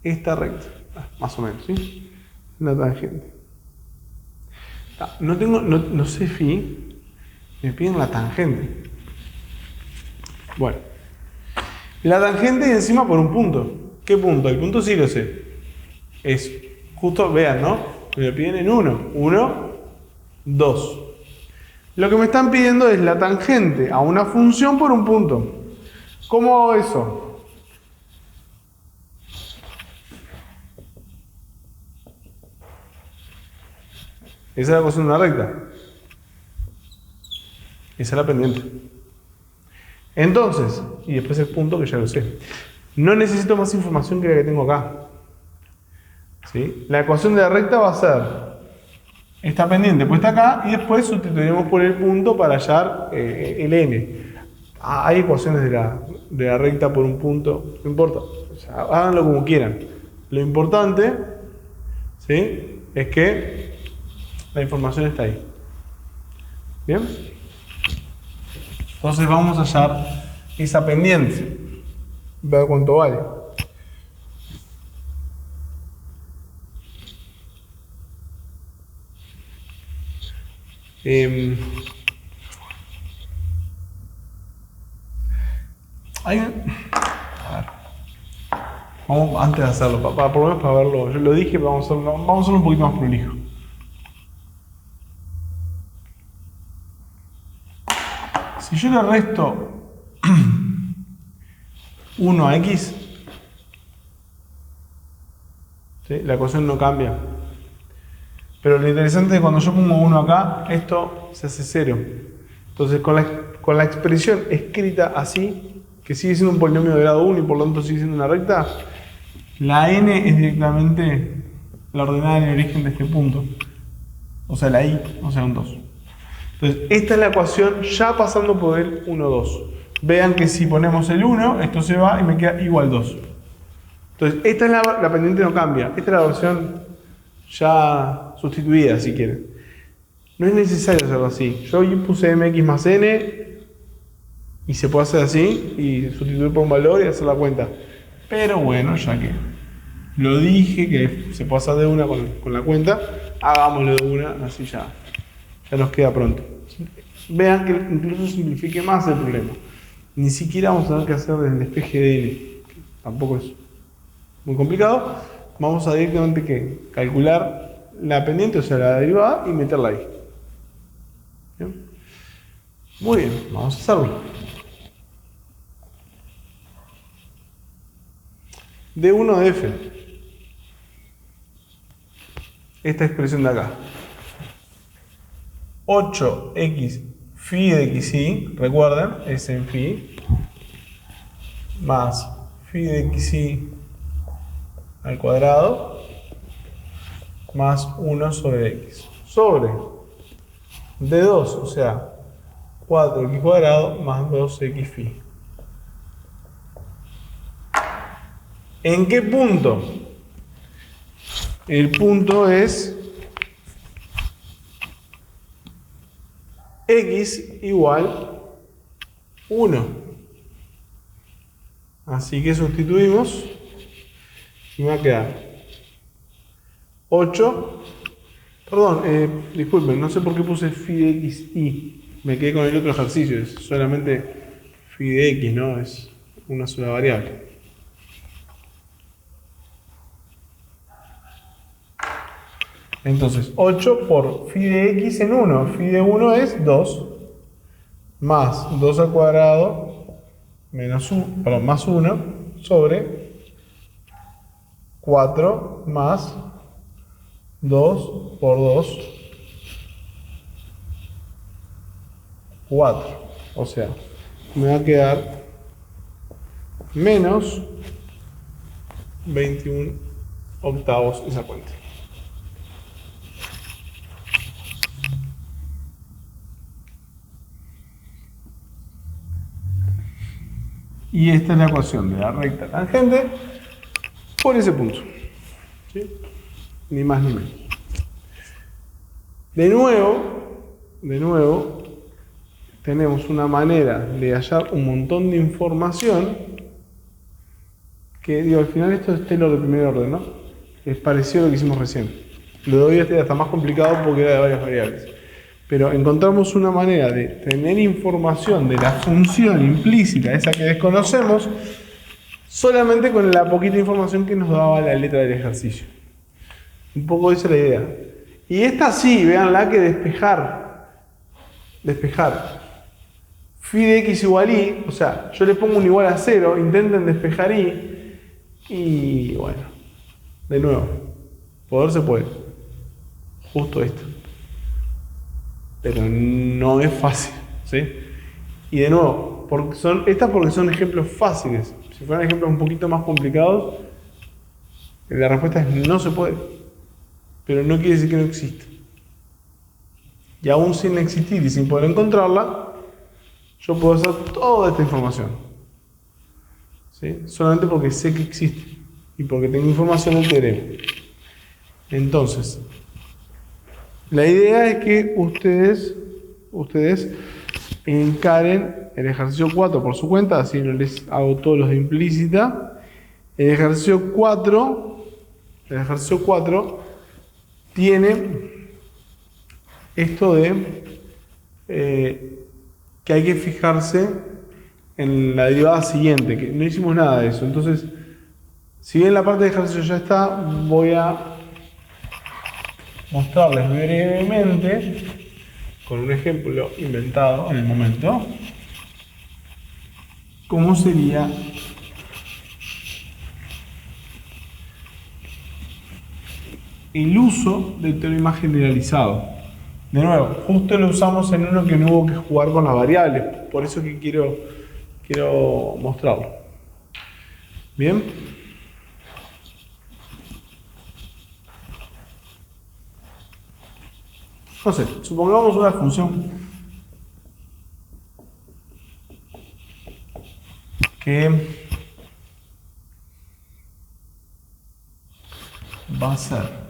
Esta recta, más o menos, ¿sí? La tangente. No sé phi, me piden la tangente. Bueno, la tangente y encima por un punto. ¿Qué punto? El punto sí lo sé. Es justo, vean, ¿no? Me lo piden en 1. 1, 2. Lo que me están pidiendo es la tangente a una función por un punto. ¿Cómo hago eso? Esa es la ecuación de una recta. Esa es la pendiente. Entonces, y después el punto que ya lo sé. No necesito más información que la que tengo acá. ¿Sí? La ecuación de la recta va a ser esta pendiente puesta acá y después sustituiremos por el punto para hallar el n. Hay ecuaciones de la recta por un punto, no importa. O sea, háganlo como quieran. Lo importante, ¿sí?, es que la información está ahí. ¿Bien? Entonces vamos a hallar esa pendiente. Ver cuánto vale. Eh, hay, a ver, vamos, antes de hacerlo, por lo menos para verlo, yo lo dije, pero vamos a hacerlo un poquito más prolijo. Si yo le resto 1 a x, ¿sí? La ecuación no cambia. Pero lo interesante es que cuando yo pongo 1 acá, esto se hace 0. Entonces con la expresión escrita así, que sigue siendo un polinomio de grado 1 y por lo tanto sigue siendo una recta, la n es directamente la ordenada en el origen de este punto. O sea, la i, o sea, un 2. Entonces, esta es la ecuación ya pasando por el 1, 2. Vean que si ponemos el 1, esto se va y me queda igual 2. Entonces, esta es la pendiente no cambia. Esta es la versión ya sustituida, si quieren. No es necesario hacerlo así. Yo puse mx más n y se puede hacer así y sustituir por un valor y hacer la cuenta. Pero bueno, ya que lo dije que se puede hacer de una con la cuenta, hagámoslo de una, así ya nos queda pronto. Vean que incluso simplifique más el problema. Ni siquiera vamos a tener que hacer el despeje de n, que tampoco es muy complicado. Vamos a directamente calcular la pendiente, o sea, la derivada, y meterla ahí. ¿Bien? Muy bien, vamos a hacerlo. D1 de f. Esta expresión de acá. 8x phi de xy, recuerden, es en phi, más phi de xy al cuadrado, más 1 sobre x, sobre d2, o sea, 4x cuadrado más 2x phi. ¿En qué punto? El punto es x igual 1. Así que sustituimos y me va a quedar 8. Perdón, disculpen, no sé por qué puse phi de xy. Me quedé con el otro ejercicio, es solamente phi de x, ¿no? Es una sola variable. Entonces, 8 por phi de x en 1. Phi de 1 es 2. Más 2 al cuadrado menos 1, perdón, más 1 sobre 4 más 2 por 2, 4. O sea, me va a quedar menos 21 octavos esa cuenta. Y esta es la ecuación de la recta tangente por ese punto. ¿Sí? Ni más ni menos. De nuevo, tenemos una manera de hallar un montón de información que, digo, al final esto es Taylor de primer orden, ¿no? Es parecido a lo que hicimos recién. Lo de hoy era hasta más complicado porque era de varias variables. Pero encontramos una manera de tener información de la función implícita, esa que desconocemos, solamente con la poquita información que nos daba la letra del ejercicio. Un poco esa es la idea. Y esta sí, véanla, que despejar. Phi de x igual y, o sea, yo le pongo un igual a 0, intenten despejar y bueno, de nuevo, poder se puede. Justo esto. Pero no es fácil, ¿sí? Y de nuevo, porque son ejemplos fáciles. Si fueran ejemplos un poquito más complicados, la respuesta es no se puede. Pero no quiere decir que no exista. Y aún sin existir y sin poder encontrarla, yo puedo hacer toda esta información. ¿Sí? Solamente porque sé que existe y porque tengo información del teorema. Entonces, la idea es que ustedes encaren el ejercicio 4 por su cuenta, así no les hago todos los de implícita. El ejercicio 4 tiene esto de que hay que fijarse en la derivada siguiente, que no hicimos nada de eso. Entonces, si bien la parte de ejercicio ya está, voy a mostrarles brevemente con un ejemplo inventado en el momento cómo sería el uso del teorema generalizado. De nuevo, justo lo usamos en uno que no hubo que jugar con las variables, por eso que quiero mostrarlo. Bien. No sé, supongamos una función que va a ser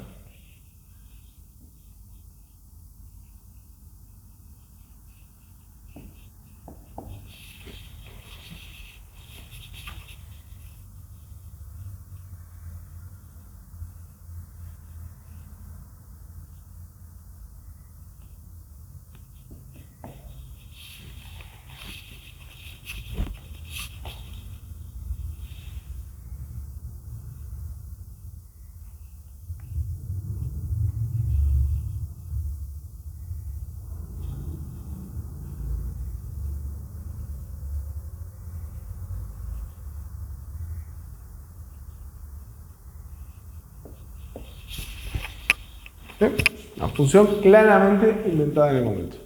una función claramente inventada en el momento.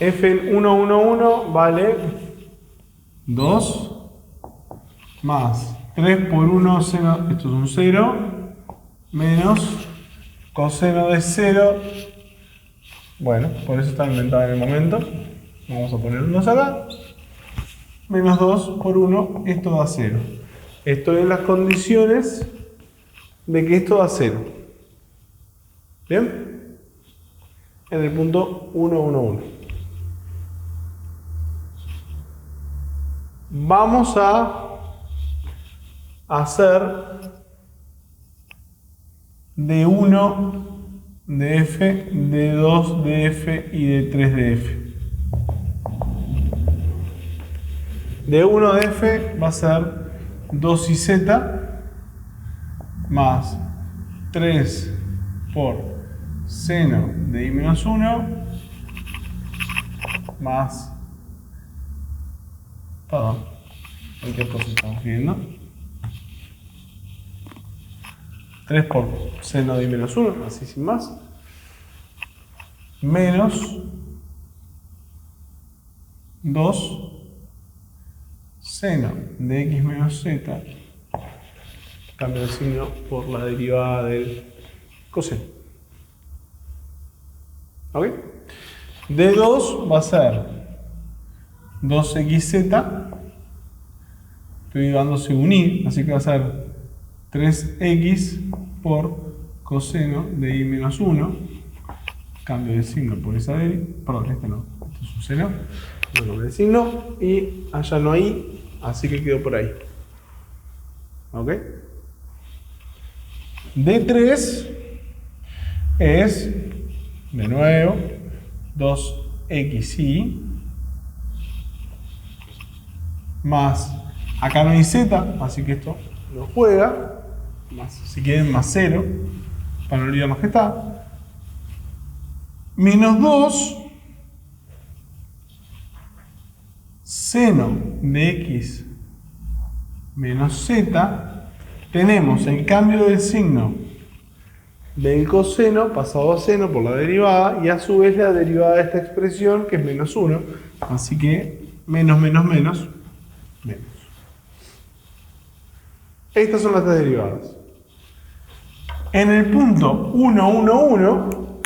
F111 vale 2 más 3 por 1 seno, esto es un 0, menos coseno de 0. Bueno, por eso está inventada en el momento. Vamos a poner un 2 acá. Menos 2 por 1, esto da 0. Estoy en las condiciones de que esto da 0. ¿Bien? En el punto 1, 1, 1. Vamos a hacer de 1 de f, de 2 de f y de 3 de f. De 1 de f va a ser 2 y z más 3 por seno de i menos 1 más... Perdón, cualquier cosa estamos viendo. 3 por seno de i menos 1, así sin más. Menos 2 seno de x menos z, cambio de signo por la derivada del coseno. ¿Ok? De 2 va a ser 2xz, estoy derivando según i, así que va a ser 3x por coseno de i menos 1, cambio de signo por esa derivada, perdón, este no, esto es un seno, no cambio de signo, y allá no hay, así que quedó por ahí. ¿Ok? D3 es, de nuevo, 2xi más, acá no hay z, así que esto no juega, más, si quieren más 0, para no olvidar más que está, menos 2 seno de x menos z, tenemos el cambio del signo del coseno pasado a seno por la derivada y a su vez la derivada de esta expresión que es menos 1, así que menos, menos, menos, menos. Estas son las tres derivadas. En el punto 1, 1, 1,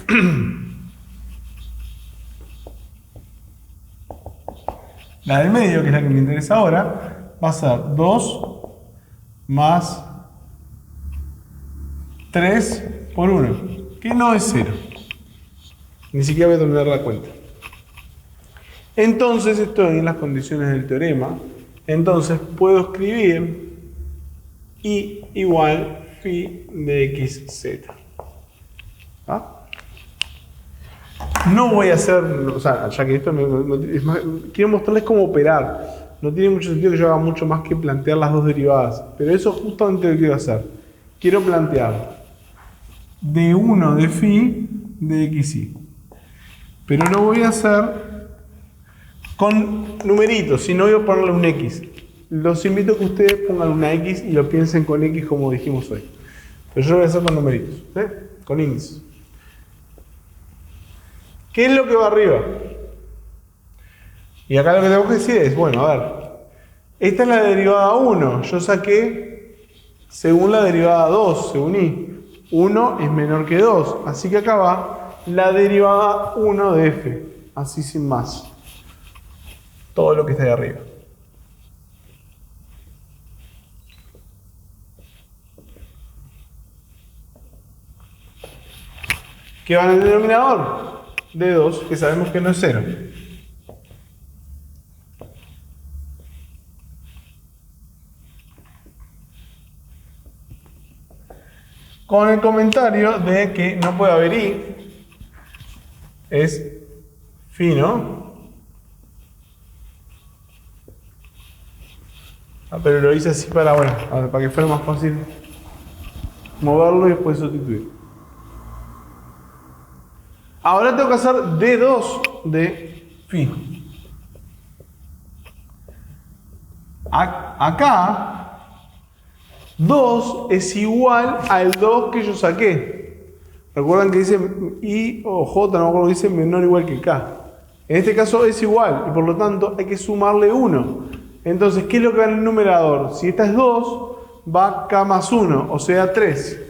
la del medio, que es la que me interesa ahora, va a ser 2 más 3 por 1, que no es 0. Ni siquiera voy a terminar la cuenta. Entonces estoy en las condiciones del teorema. Entonces puedo escribir y igual phi de xz. ¿Ah? No voy a hacer, o sea, ya que esto es más, quiero mostrarles cómo operar. No tiene mucho sentido que yo haga mucho más que plantear las dos derivadas, pero eso justamente lo que quiero hacer. Quiero plantear d1 de phi de xy. Pero lo voy a hacer con numeritos, si no voy a ponerle un x. Los invito a que ustedes pongan una x y lo piensen con x como dijimos hoy. Pero yo lo voy a hacer con numeritos, con índices. ¿Qué es lo que va arriba? Y acá lo que tengo que decir es, bueno, a ver, esta es la derivada 1, yo saqué según la derivada 2, según y. 1 es menor que 2, así que acá va la derivada 1 de f, así sin más. Todo lo que está ahí arriba. ¿Qué va en el denominador? De 2, que sabemos que no es 0. Con el comentario de que no puede haber i, es phi, ¿no? Pero lo hice así para, bueno, para que fuera más fácil moverlo y después sustituir. Ahora tengo que hacer d2 de phi. Acá, 2 es igual al 2 que yo saqué. Recuerdan que dice i o j, no me acuerdo, dice menor o igual que k. En este caso es igual y por lo tanto hay que sumarle 1. Entonces, ¿qué es lo que va en el numerador? Si esta es 2, va k más 1, o sea 3.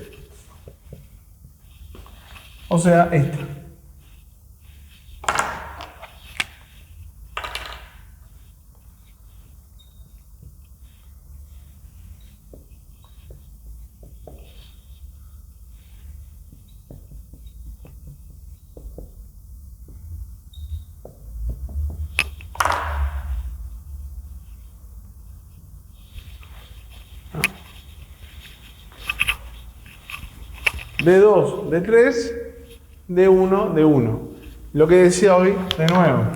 O sea, esta. D2, D3, D1, D1. Lo que decía hoy, de nuevo,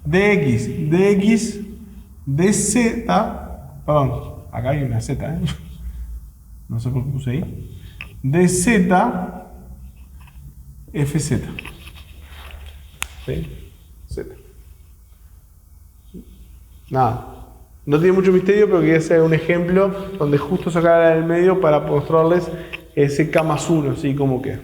DX, DX, DZ, perdón, acá hay una Z, no sé por qué puse ahí, DZ, FZ. ¿Sí? Z. Nada. No tiene mucho misterio, pero quería hacer un ejemplo donde justo sacara del medio para mostrarles ese K más 1, así como que.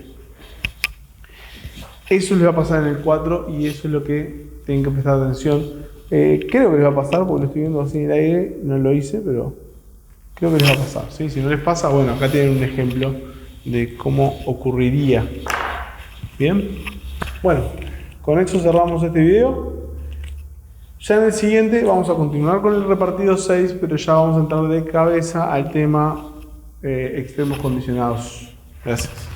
Eso les va a pasar en el 4 y eso es lo que tienen que prestar atención. Creo que les va a pasar, porque lo estoy viendo así en el aire, no lo hice, pero creo que les va a pasar. ¿Sí? Si no les pasa, bueno, acá tienen un ejemplo de cómo ocurriría. Bien, bueno, con esto cerramos este video. Ya en el siguiente vamos a continuar con el repartido 6, pero ya vamos a entrar de cabeza al tema extremos condicionados. Gracias.